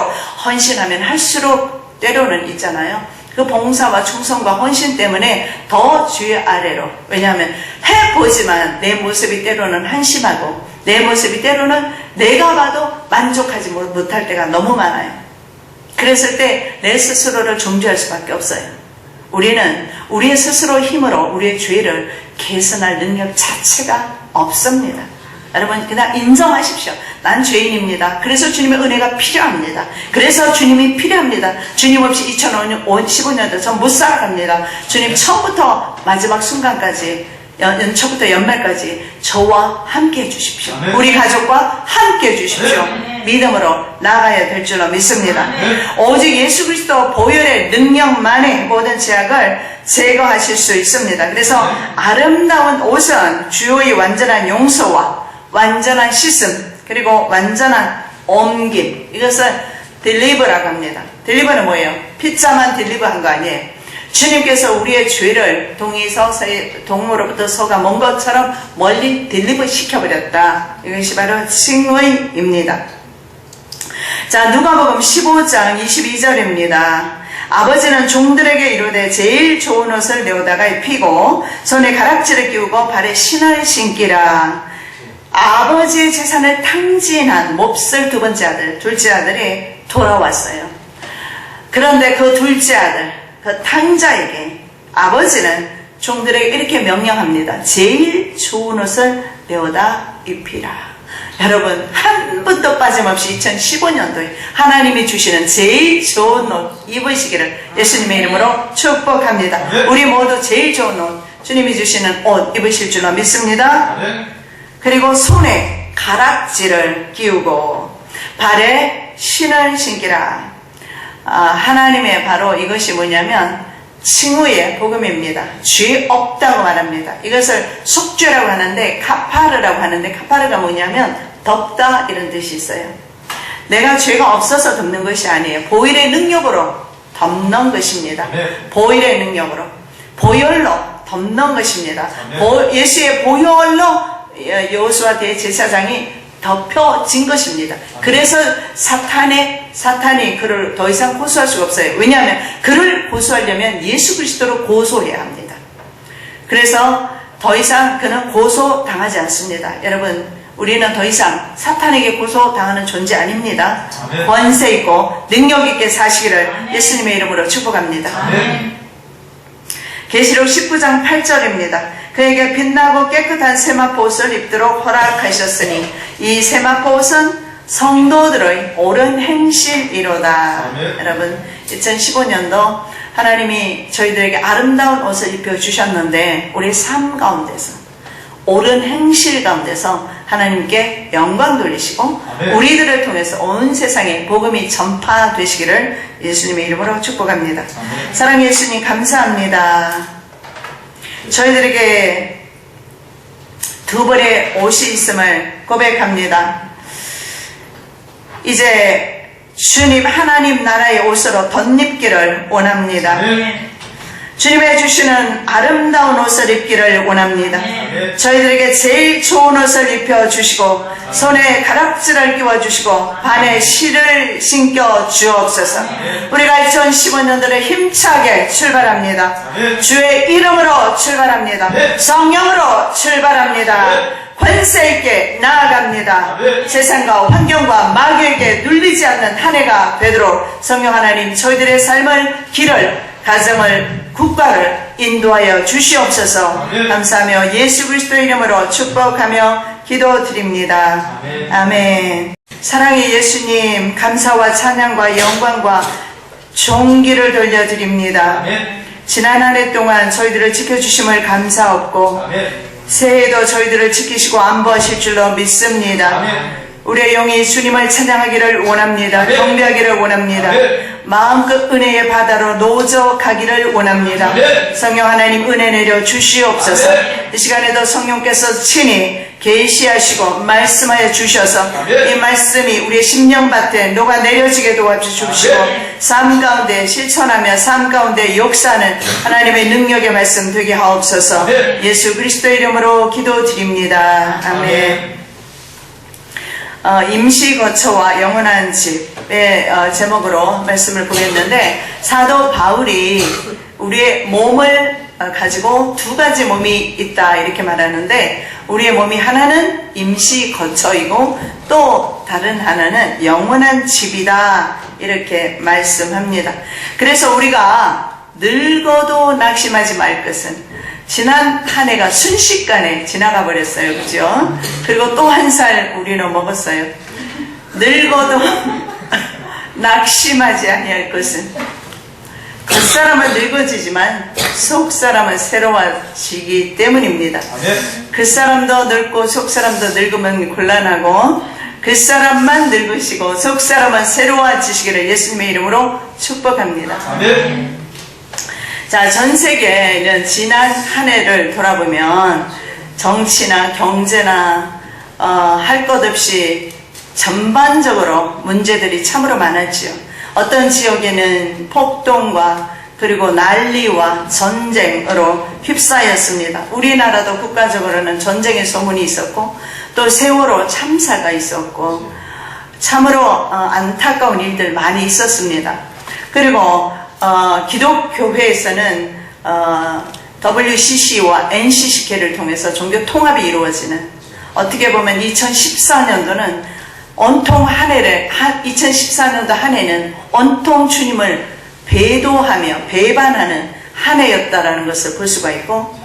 헌신하면 할수록 때로는 있잖아요. 그 봉사와 충성과 헌신 때문에 더 주의 아래로, 왜냐하면 해보지만 내 모습이 때로는 한심하고 내 모습이 때로는 내가 봐도 만족하지 못할 때가 너무 많아요. 그랬을 때 내 스스로를 정죄할 수밖에 없어요. 우리는 우리의 스스로 힘으로 우리의 죄를 개선할 능력 자체가 없습니다. 여러분 그냥 인정하십시오. 난 죄인입니다. 그래서 주님의 은혜가 필요합니다. 그래서 주님이 필요합니다. 주님 없이 2015년도 전 못 살아갑니다. 주님 처음부터 마지막 순간까지 연초부터 연말까지 저와 함께 해주십시오. 아멘. 우리 가족과 함께 해주십시오. 아멘. 믿음으로 나아가야 될 줄로 믿습니다. 아멘. 오직 예수 그리스도 보혈의 능력만이 모든 죄악을 제거하실 수 있습니다. 그래서 아름다운 옷은 주의 완전한 용서와 완전한 씻음 그리고 완전한 옮김, 이것을 딜리버라고 합니다. 딜리버는 뭐예요? 피자만 딜리버한 거 아니에요. 주님께서 우리의 죄를 동으로부터 소가 먼 것처럼 멀리 딜리버 시켜버렸다. 이것이 바로 칭의입니다. 자, 누가복음 15장 22절입니다. 아버지는 종들에게 이르되 제일 좋은 옷을 내어다가 입히고 손에 가락지를 끼우고 발에 신을 신기라. 아버지의 재산을 탕진한 몹쓸 두 번째 아들, 둘째 아들이 돌아왔어요. 그런데 그 둘째 아들, 그 탕자에게 아버지는 종들에게 이렇게 명령합니다. 제일 좋은 옷을 내어다 입히라. 여러분, 한 분도 빠짐없이 2015년도에 하나님이 주시는 제일 좋은 옷 입으시기를 예수님의 이름으로 축복합니다. 우리 모두 제일 좋은 옷, 주님이 주시는 옷 입으실 줄로 믿습니다. 그리고 손에 가락지를 끼우고 발에 신을 신기라. 하나님의 바로 이것이 뭐냐면 칭의의 복음입니다. 죄 없다고 말합니다. 이것을 속죄라고 하는데 카파르라고 하는데, 카파르가 뭐냐면 덮다 이런 뜻이 있어요. 내가 죄가 없어서 덮는 것이 아니에요. 보혈의 능력으로 덮는 것입니다. 보혈의 능력으로, 보혈로 덮는 것입니다. 예수의 보혈로 여호수아 대제사장이 덮여진 것입니다. 그래서 사탄이 그를 더 이상 고소할 수가 없어요. 왜냐하면 그를 고소하려면 예수 그리스도로 고소해야 합니다. 그래서 더 이상 그는 고소당하지 않습니다. 여러분, 우리는 더 이상 사탄에게 고소당하는 존재 아닙니다. 아멘. 권세 있고 능력 있게 사시기를 아멘. 예수님의 이름으로 축복합니다. 아멘. 계시록 19장 8절입니다. 그에게 빛나고 깨끗한 세마포 옷을 입도록 허락하셨으니 이 세마포 옷은 성도들의 옳은 행실이로다. 아멘. 여러분, 2015년도 하나님이 저희들에게 아름다운 옷을 입혀주셨는데 우리 삶 가운데서 옳은 행실 가운데서 하나님께 영광 돌리시고 아멘. 우리들을 통해서 온 세상에 복음이 전파되시기를 예수님의 이름으로 축복합니다. 아멘. 사랑의 예수님 감사합니다. 저희들에게 두 벌의 옷이 있음을 고백합니다. 이제 주님 하나님 나라의 옷으로 덧입기를 원합니다. 아멘. 주님의 주시는 아름다운 옷을 입기를 원합니다. 아멘. 저희들에게 제일 좋은 옷을 입혀주시고 손에 가락지를 끼워주시고 발에 실을 신겨 주옵소서. 우리가 2015년도에 힘차게 출발합니다. 주의 이름으로 출발합니다. 성령으로 출발합니다. 권세 있게 나아갑니다. 세상과 환경과 마귀에게 눌리지 않는 한 해가 되도록 성령 하나님 저희들의 삶을, 길을, 가정을, 국가를 인도하여 주시옵소서. 감사하며 예수 그리스도의 이름으로 축복하며 기도드립니다. 아멘. 사랑의 예수님, 감사와 찬양과 영광과 존귀를 돌려드립니다. 지난 한 해 동안 저희들을 지켜주심을 감사없고 새해에도 저희들을 지키시고 안보하실 줄로 믿습니다. 우리의 영이 주님을 찬양하기를 원합니다. 경배하기를 원합니다. 마음껏 은혜의 바다로 노저 가기를 원합니다. 성령 하나님 은혜 내려 주시옵소서. 이 시간에도 성령께서 친히 계시하시고 말씀하여 주셔서 이 말씀이 우리의 심령밭에 녹아내려지게 도와주시고 삶 가운데 실천하며 삶 가운데 역사하는 하나님의 능력의 말씀 되게 하옵소서. 예수 그리스도의 이름으로 기도드립니다. 아멘. 임시거처와 영원한 집의 제목으로 말씀을 보겠는데, 사도 바울이 우리의 몸을 가지고 두 가지 몸이 있다 이렇게 말하는데, 우리의 몸이 하나는 임시거처이고 또 다른 하나는 영원한 집이다 이렇게 말씀합니다. 그래서 우리가 늙어도 낙심하지 말 것은, 지난 한 해가 순식간에 지나가 버렸어요. 그죠? 그리고 또 한 살 우리는 먹었어요. 늙어도 낙심하지 아니할 것은 그 겉사람은 늙어지지만 속사람은 새로워지기 때문입니다. 겉사람도 늙고 속사람도 늙으면 곤란하고 겉사람만 늙으시고 속사람은 새로워지시기를 예수님의 이름으로 축복합니다. 자, 전 세계는 지난 한 해를 돌아보면 정치나 경제나 할 것 없이 전반적으로 문제들이 참으로 많았지요. 어떤 지역에는 폭동과 그리고 난리와 전쟁으로 휩싸였습니다. 우리나라도 국가적으로는 전쟁의 소문이 있었고 또 세월호 참사가 있었고 참으로 안타까운 일들 많이 있었습니다. 그리고 기독교회에서는 WCC와 NCCK를 통해서 종교 통합이 이루어지는, 어떻게 보면 2014년도는 온통 한 해를, 2014년도 한 해는 온통 주님을 배도하며 배반하는 한 해였다라는 것을 볼 수가 있고,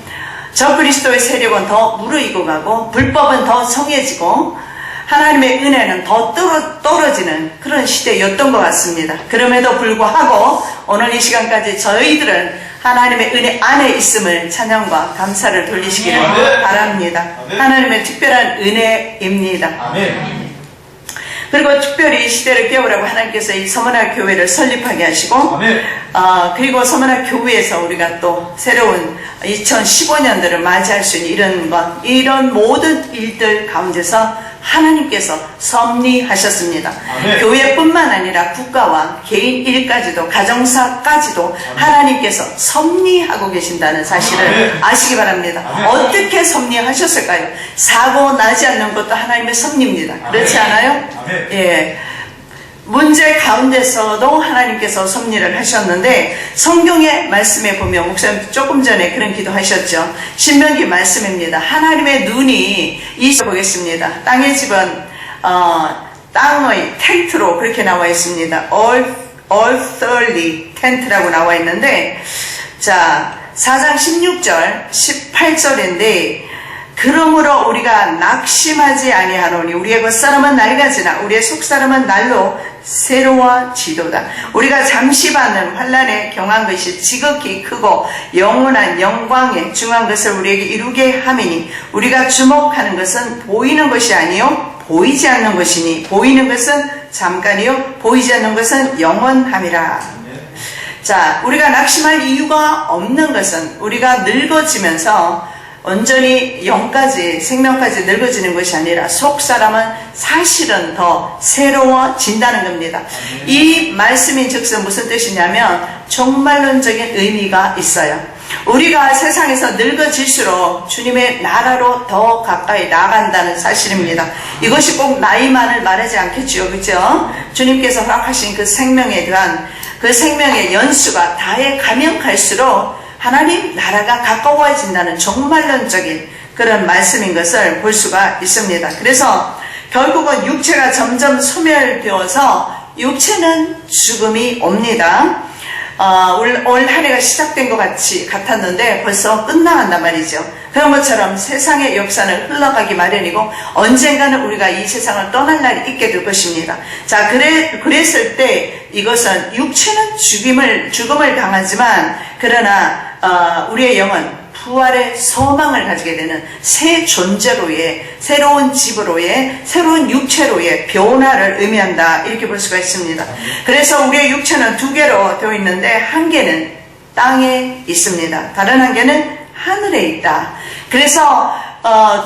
저그리스도의 세력은 더 무르익어 가고 불법은 더 성해지고 하나님의 은혜는 더 떨어지는 그런 시대였던 것 같습니다. 그럼에도 불구하고 오늘 이 시간까지 저희들은 하나님의 은혜 안에 있음을 찬양과 감사를 돌리시기를 바랍니다. 하나님의 특별한 은혜입니다. 그리고 특별히 이 시대를 깨우라고 하나님께서 이 서문화 교회를 설립하게 하시고 그리고 서문화 교회에서 우리가 또 새로운 2015년도를 맞이할 수 있는 이런 모든 일들 가운데서 하나님께서 섭리하셨습니다. 교회뿐만 아니라 국가와 개인 일까지도 가정사까지도 하나님께서 섭리하고 계신다는 사실을 아시기 바랍니다. 어떻게 섭리하셨을까요? 사고 나지 않는 것도 하나님의 섭리입니다. 그렇지 않아요? 예. 문제 가운데서도 하나님께서 섭리를 하셨는데, 성경의 말씀에 보면 목사님 조금 전에 그런 기도하셨죠. 신명기 말씀입니다. 하나님의 눈이 보겠습니다. 땅의 집은 땅의 텐트로 그렇게 나와 있습니다. earthly tent라고 나와 있는데, 자 4장 16절 18절인데 그러므로 우리가 낙심하지 아니하노니 우리의 겉사람은 낡아지나 우리의 속사람은 날로 새로워지도다. 우리가 잠시 받는 환난에 경한 것이 지극히 크고 영원한 영광에 중한 것을 우리에게 이루게 함이니 우리가 주목하는 것은 보이는 것이 아니요 보이지 않는 것이니 보이는 것은 잠깐이요 보이지 않는 것은 영원함이라. 자, 우리가 낙심할 이유가 없는 것은 우리가 늙어지면서 온전히 영까지 생명까지 늙어지는 것이 아니라 속사람은 사실은 더 새로워진다는 겁니다. 이 말씀인 즉슨 무슨 뜻이냐면 종말론적인 의미가 있어요. 우리가 세상에서 늙어질수록 주님의 나라로 더 가까이 나간다는 사실입니다. 이것이 꼭 나이만을 말하지 않겠죠, 그렇죠? 주님께서 허락하신 그 생명에 대한 그 생명의 연수가 다해 가면 갈수록 하나님 나라가 가까워진다는 종말론적인 그런 말씀인 것을 볼 수가 있습니다. 그래서 결국은 육체가 점점 소멸되어서 육체는 죽음이 옵니다. 올 한 해가 시작된 것 같았는데 벌써 끝나간단 말이죠. 그런 것처럼 세상의 역사는 흘러가기 마련이고 언젠가는 우리가 이 세상을 떠날 날이 있게 될 것입니다. 자, 그랬을 때 이것은 육체는 죽음을 당하지만 그러나 우리의 영은 부활의 소망을 가지게 되는 새 존재로의 새로운 집으로의 새로운 육체로의 변화를 의미한다, 이렇게 볼 수가 있습니다. 그래서 우리의 육체는 두 개로 되어 있는데 한 개는 땅에 있습니다. 다른 한 개는 하늘에 있다. 그래서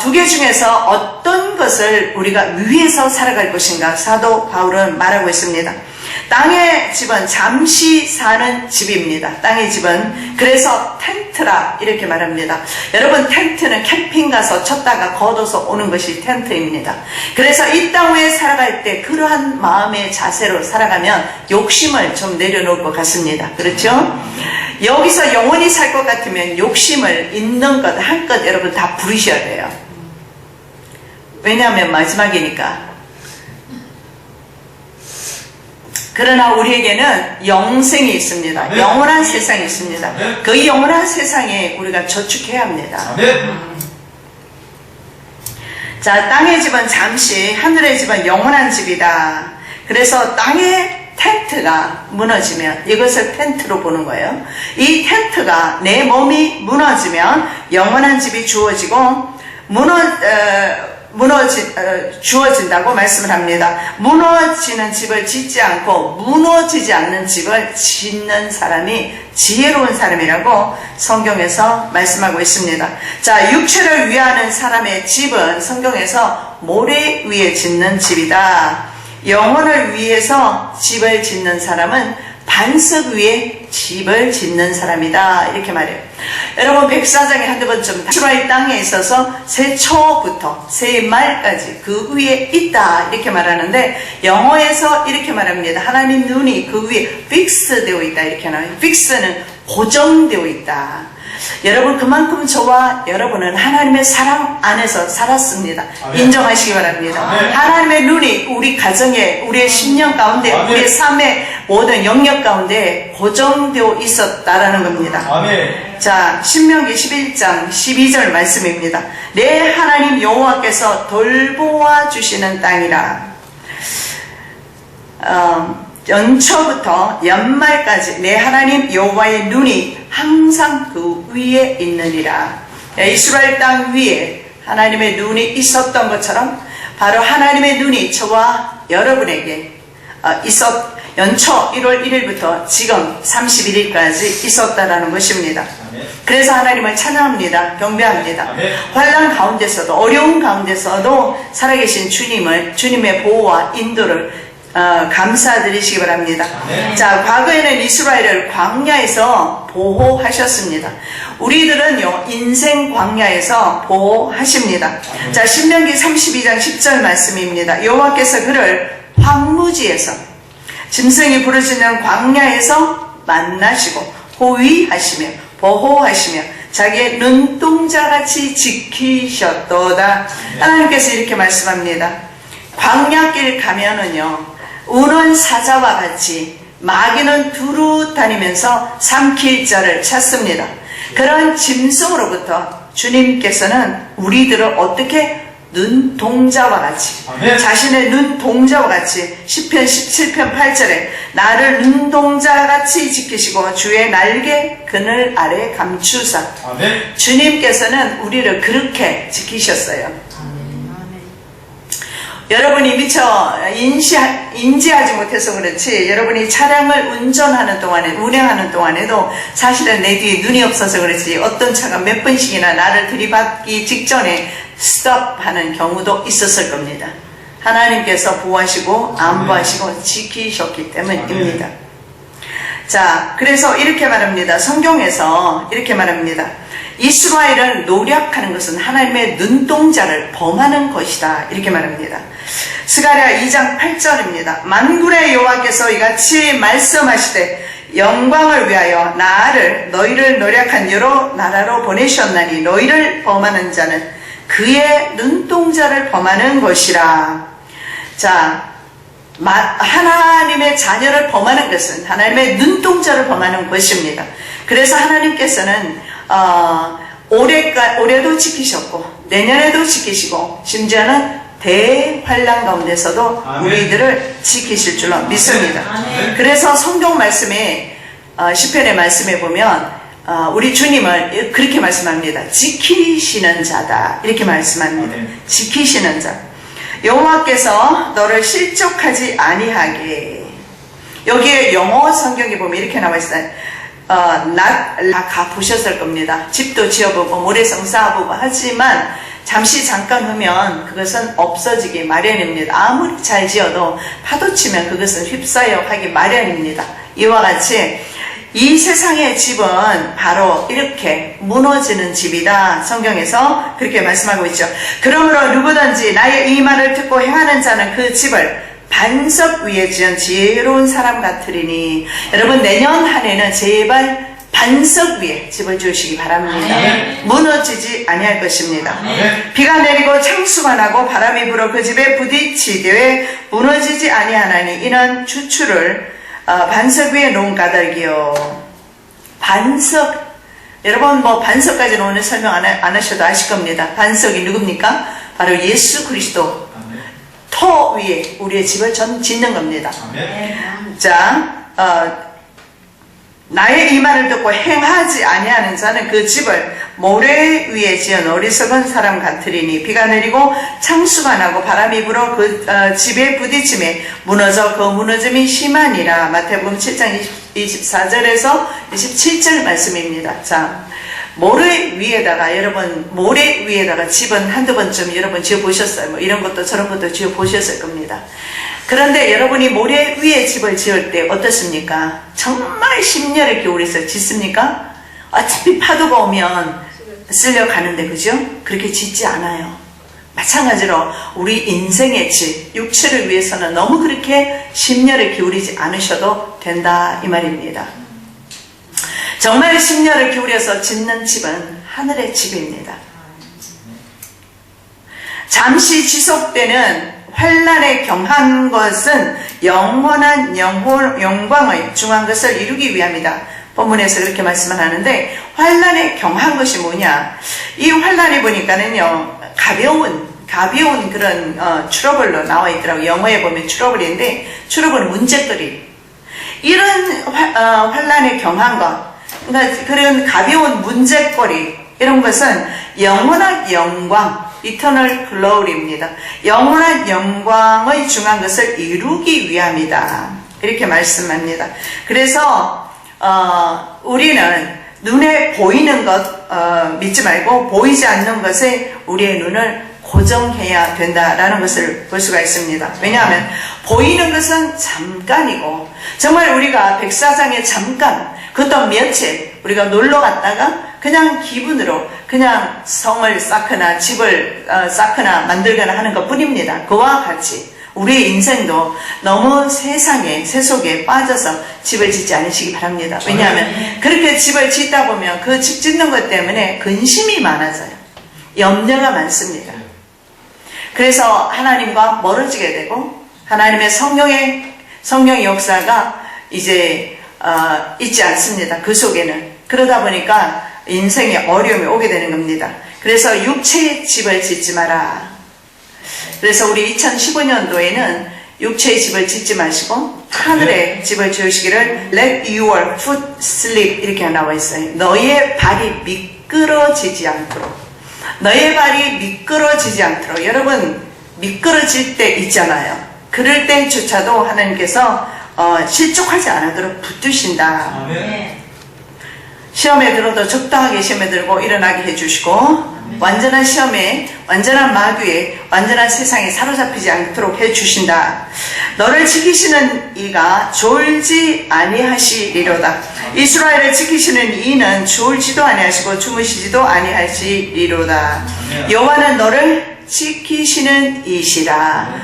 두 개 중에서 어떤 것을 우리가 위해서 살아갈 것인가 사도 바울은 말하고 있습니다. 땅의 집은 잠시 사는 집입니다. 땅의 집은 그래서 텐트라 이렇게 말합니다. 여러분, 텐트는 캠핑 가서 쳤다가 걷어서 오는 것이 텐트입니다. 그래서 이 땅 위에 살아갈 때 그러한 마음의 자세로 살아가면 욕심을 좀 내려놓을 것 같습니다. 그렇죠? 여기서 영원히 살 것 같으면 욕심을 있는 것 한껏 여러분 다 부리셔야 돼요. 왜냐하면 마지막이니까. 그러나 우리에게는 영생이 있습니다. 영원한 세상이 있습니다. 그 영원한 세상에 우리가 저축해야 합니다. 자, 땅의 집은 잠시, 하늘의 집은 영원한 집이다. 그래서 땅의 텐트가 무너지면 이것을 텐트로 보는 거예요. 이 텐트가 내 몸이 무너지면 영원한 집이 주어지고 주어진다고 말씀을 합니다. 무너지는 집을 짓지 않고 무너지지 않는 집을 짓는 사람이 지혜로운 사람이라고 성경에서 말씀하고 있습니다. 자, 육체를 위하는 사람의 집은 성경에서 모래 위에 짓는 집이다. 영혼을 위해서 집을 짓는 사람은 반석 위에 집을 짓는 사람이다. 이렇게 말해요. 여러분, 백사장에 한두 번쯤 이스라엘 땅에 있어서 새초부터 새말까지 그 위에 있다. 이렇게 말하는데 영어에서 이렇게 말합니다. 하나님 눈이 그 위에 fix 되어 있다. 이렇게 나와요. fix는 고정되어 있다. 여러분, 그만큼 저와 여러분은 하나님의 사랑 안에서 살았습니다. 아멘. 인정하시기 바랍니다. 아멘. 하나님의 눈이 우리 가정에, 우리의 심령 가운데, 아멘. 우리의 삶의 모든 영역 가운데 고정되어 있었다라는 겁니다. 아멘. 자, 신명기 11장 12절 말씀입니다. 내 하나님 여호와께서 돌보아 주시는 땅이라. 연초부터 연말까지 내 하나님 여호와의 눈이 항상 그 위에 있느니라. 이스라엘 땅 위에 하나님의 눈이 있었던 것처럼 바로 하나님의 눈이 저와 여러분에게 연초 1월 1일부터 지금 31일까지 있었다라는 것입니다. 그래서 하나님을 찬양합니다. 경배합니다. 환난 가운데서도, 어려운 가운데서도 살아계신 주님의 보호와 인도를 감사드리시기 바랍니다. 자, 과거에는 이스라엘을 광야에서 보호하셨습니다. 우리들은요, 인생 광야에서 보호하십니다. 자, 신명기 32장 10절 말씀입니다. 여호와께서 그를 황무지에서 짐승이 부르짖는 광야에서 만나시고 호위하시며 보호하시며 자기의 눈동자같이 지키셨도다. 하나님께서 이렇게 말씀합니다. 광야길 가면은요, 우는 사자와 같이 마귀는 두루 다니면서 삼킬 자를 찾습니다. 그런 짐승으로부터 주님께서는 우리들을 어떻게 눈동자와 같이, 아멘. 자신의 눈동자와 같이 시편 17편 8절에 나를 눈동자와 같이 지키시고 주의 날개 그늘 아래 감추사. 아멘. 주님께서는 우리를 그렇게 지키셨어요. 여러분이 미처 인지하지 못해서 그렇지, 여러분이 차량을 운행하는 동안에도 사실은 내 뒤에 눈이 없어서 그렇지, 어떤 차가 몇 번씩이나 나를 들이받기 직전에 스톱하는 경우도 있었을 겁니다. 하나님께서 보호하시고 안보하시고 지키셨기 때문입니다. 자, 그래서 이렇게 말합니다. 성경에서 이렇게 말합니다. 이스라엘은 노력하는 것은 하나님의 눈동자를 범하는 것이다. 이렇게 말합니다. 스가랴 2장 8절입니다. 만군의 여호와께서 이같이 말씀하시되 영광을 위하여 너희를 노력한 여러 나라로 보내셨나니 너희를 범하는 자는 그의 눈동자를 범하는 것이라. 자, 하나님의 자녀를 범하는 것은 하나님의 눈동자를 범하는 것입니다. 그래서 하나님께서는 올해도 지키셨고 내년에도 지키시고 심지어는 대환란 가운데서도 우리들을 지키실 줄로 믿습니다. 그래서 성경 말씀에 시편의 말씀에 보면 우리 주님을 그렇게 말씀합니다. 지키시는 자다. 이렇게 말씀합니다. 지키시는 자. 여호와께서 너를 실족하지 아니하게. 여기에 영어 성경에 보면 이렇게 나와 있어요. 가 보셨을 겁니다. 집도 지어보고 모래성 쌓아보고 하지만 잠깐 후면 그것은 없어지기 마련입니다. 아무리 잘 지어도 파도 치면 그것은 휩싸여 가기 마련입니다. 이와 같이 이 세상의 집은 바로 이렇게 무너지는 집이다. 성경에서 그렇게 말씀하고 있죠. 그러므로 누구든지 나의 이 말을 듣고 행하는 자는 그 집을 반석 위에 지은 지혜로운 사람 같으리니. 여러분, 내년 한 해는 제발 반석 위에 집을 지으시기 바랍니다. 무너지지 아니할 것입니다. 비가 내리고 창수가 나고 바람이 불어 그 집에 부딪히되 무너지지 아니하나니 이는 주추를 반석 위에 놓은 까닭이요. 반석, 여러분 반석까지 오늘 설명 안 하셔도 아실 겁니다. 반석이 누굽니까? 바로 예수 그리스도. 터 위에 우리의 집을 짓는 겁니다. 아멘. 자, 나의 이 말을 듣고 행하지 아니하는 자는 그 집을 모래 위에 지은 어리석은 사람 같으리니 비가 내리고 창수가 나고 바람이 불어 그 집에 부딪힘에 무너져 그 무너짐이 심하니라. 마태복음 7장 24절에서 27절 말씀입니다. 자, 모래 위에다가 여러분 모래 위에다가 집은 한두 번쯤 여러분 지어 보셨어요. 뭐 이런 것도 저런 것도 지어 보셨을 겁니다. 그런데 여러분이 모래 위에 집을 지을 때 어떻습니까? 정말 심려를 기울여서 짓습니까? 어차피 파도가 오면 쓸려가는데, 그죠? 그렇게 짓지 않아요. 마찬가지로 우리 인생의 집, 육체를 위해서는 너무 그렇게 심려를 기울이지 않으셔도 된다 이 말입니다. 정말 심려를 기울여서 짓는 집은 하늘의 집입니다. 잠시 지속되는 환란에 경한 것은 영원한 영광의 중한 것을 이루기 위함이다. 본문에서 그렇게 말씀을 하는데, 환란에 경한 것이 뭐냐? 이 환란에 보니까는요, 가벼운 그런 트러블로 나와 있더라고요. 영어에 보면 트러블인데, 트러블은 문제거리. 이런 환란에 경한 것, 그러니까 그런 가벼운 문제거리, 이런 것은 영원한 영광, Eternal Glory입니다. 영원한 영광의 중한 것을 이루기 위함이다. 이렇게 말씀합니다. 그래서 우리는 눈에 보이는 것 믿지 말고 보이지 않는 것에 우리의 눈을 고정해야 된다라는 것을 볼 수가 있습니다. 왜냐하면 보이는 것은 잠깐이고, 정말 우리가 백사장에 잠깐, 그것도 며칠 우리가 놀러 갔다가 그냥 기분으로 그냥 성을 쌓거나 집을 쌓거나 만들거나 하는 것 뿐입니다. 그와 같이 우리의 인생도 너무 세속에 빠져서 집을 짓지 않으시기 바랍니다. 왜냐하면 그렇게 집을 짓다 보면 그 집 짓는 것 때문에 근심이 많아져요. 염려가 많습니다. 그래서 하나님과 멀어지게 되고 하나님의 성령의 역사가 이제 있지 않습니다. 그 속에는. 그러다 보니까 인생에 어려움이 오게 되는 겁니다. 그래서 육체의 집을 짓지 마라. 그래서 우리 2015년도에는 육체의 집을 짓지 마시고 하늘의 집을 지으시기를 Let your foot slip 이렇게 나와 있어요. 너의 발이 미끄러지지 않도록. 너의 발이 미끄러지지 않도록. 여러분 미끄러질 때 있잖아요. 그럴 때조차도 하나님께서 실족하지 않도록 붙드신다. 아멘. 시험에 들어도 적당하게 시험에 들고 일어나게 해주시고 완전한 시험에, 완전한 마귀에, 완전한 세상에 사로잡히지 않도록 해주신다. 너를 지키시는 이가 졸지 아니하시리로다. 이스라엘을 지키시는 이는 졸지도 아니하시고 주무시지도 아니하시리로다. 여호와는 너를 지키시는 이시라.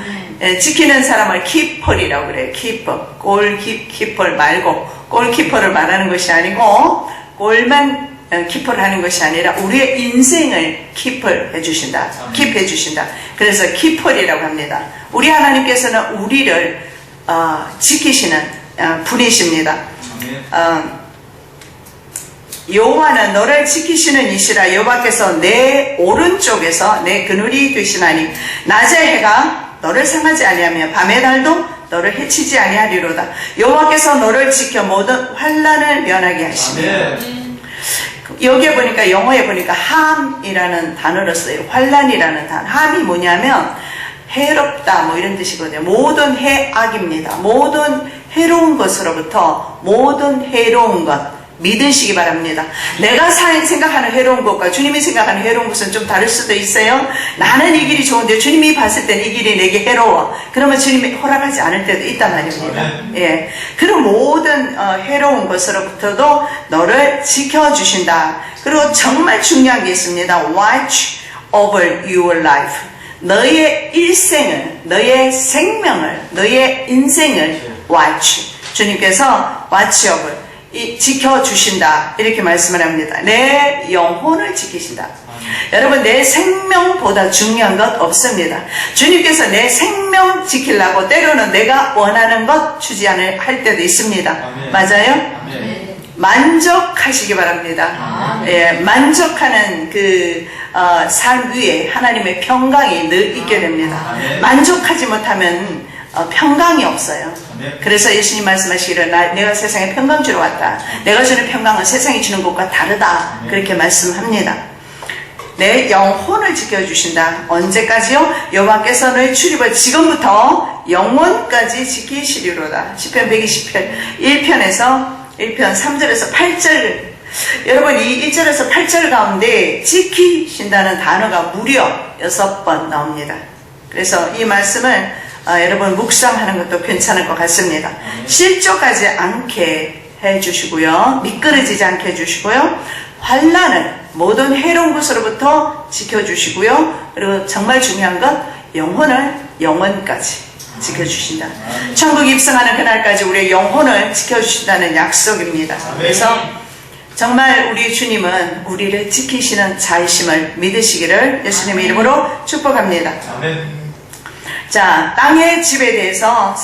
지키는 사람을 키퍼리라고 그래요. 키퍼. 골키퍼를 말고 골키퍼를 말하는 것이 아니고 골만 키퍼를 하는 것이 아니라 우리의 인생을 키퍼해 주신다. 킵해 주신다. 그래서 키퍼리라고 합니다. 우리 하나님께서는 우리를 지키시는 분이십니다. 여호와는 너를 지키시는 이시라. 여호와께서 내 오른쪽에서 내 그늘이 되시나니 낮의 해가 너를 상하지 아니하며 밤의 달도 너를 해치지 아니하리로다. 여호와께서 너를 지켜 모든 환난을 면하게 하시며. 여기에 보니까 영어에 보니까 함이라는 단어를 써요. 환난이라는 단어. 함이 뭐냐면 해롭다 뭐 이런 뜻이거든요. 모든 해악입니다. 모든 해로운 것으로부터 모든 해로운 것 믿으시기 바랍니다. 내가 생각하는 해로운 것과 주님이 생각하는 해로운 것은 좀 다를 수도 있어요. 나는 이 길이 좋은데 주님이 봤을 때는 이 길이 내게 해로워. 그러면 주님이 허락하지 않을 때도 있단 말입니다. 예, 그런 모든 해로운 것으로부터도 너를 지켜주신다. 그리고 정말 중요한 게 있습니다. Watch over your life. 너의 일생을, 너의 생명을, 너의 인생을 watch. 주님께서 watch over. 지켜주신다 이렇게 말씀을 합니다. 내 영혼을 지키신다. 여러분 내 생명보다 중요한 것 없습니다. 주님께서 내 생명 지키려고 때로는 내가 원하는 것 주지 않을 할 때도 있습니다. 아멘. 맞아요? 아멘. 만족하시기 바랍니다. 예, 만족하는 그 삶 위에 하나님의 평강이 늘 있게 됩니다. 만족하지 못하면 평강이 없어요. 그래서 예수님 말씀하시기를 내가 세상에 평강 주러 왔다. 내가 주는 평강은 세상이 주는 것과 다르다. 그렇게 말씀합니다. 내 영혼을 지켜주신다. 언제까지요? 여호와께서 너의 출입을 지금부터 영원까지 지키시리로다. 시편 120편 1편 3절에서 8절. 여러분 이 1절에서 8절 가운데 지키신다는 단어가 무려 6번 나옵니다. 그래서 이 말씀을 여러분 묵상하는 것도 괜찮을 것 같습니다. 실족하지 않게 해주시고요. 미끄러지지 않게 해주시고요. 환난을 모든 해로운 것으로부터 지켜주시고요. 그리고 정말 중요한 것 영혼을 영원까지 지켜주신다. 천국 입성하는 그날까지 우리의 영혼을 지켜주신다는 약속입니다. 그래서 정말 우리 주님은 우리를 지키시는 자이심을 믿으시기를 예수님의 이름으로 축복합니다. 아멘. 자, 땅의 집에 대해서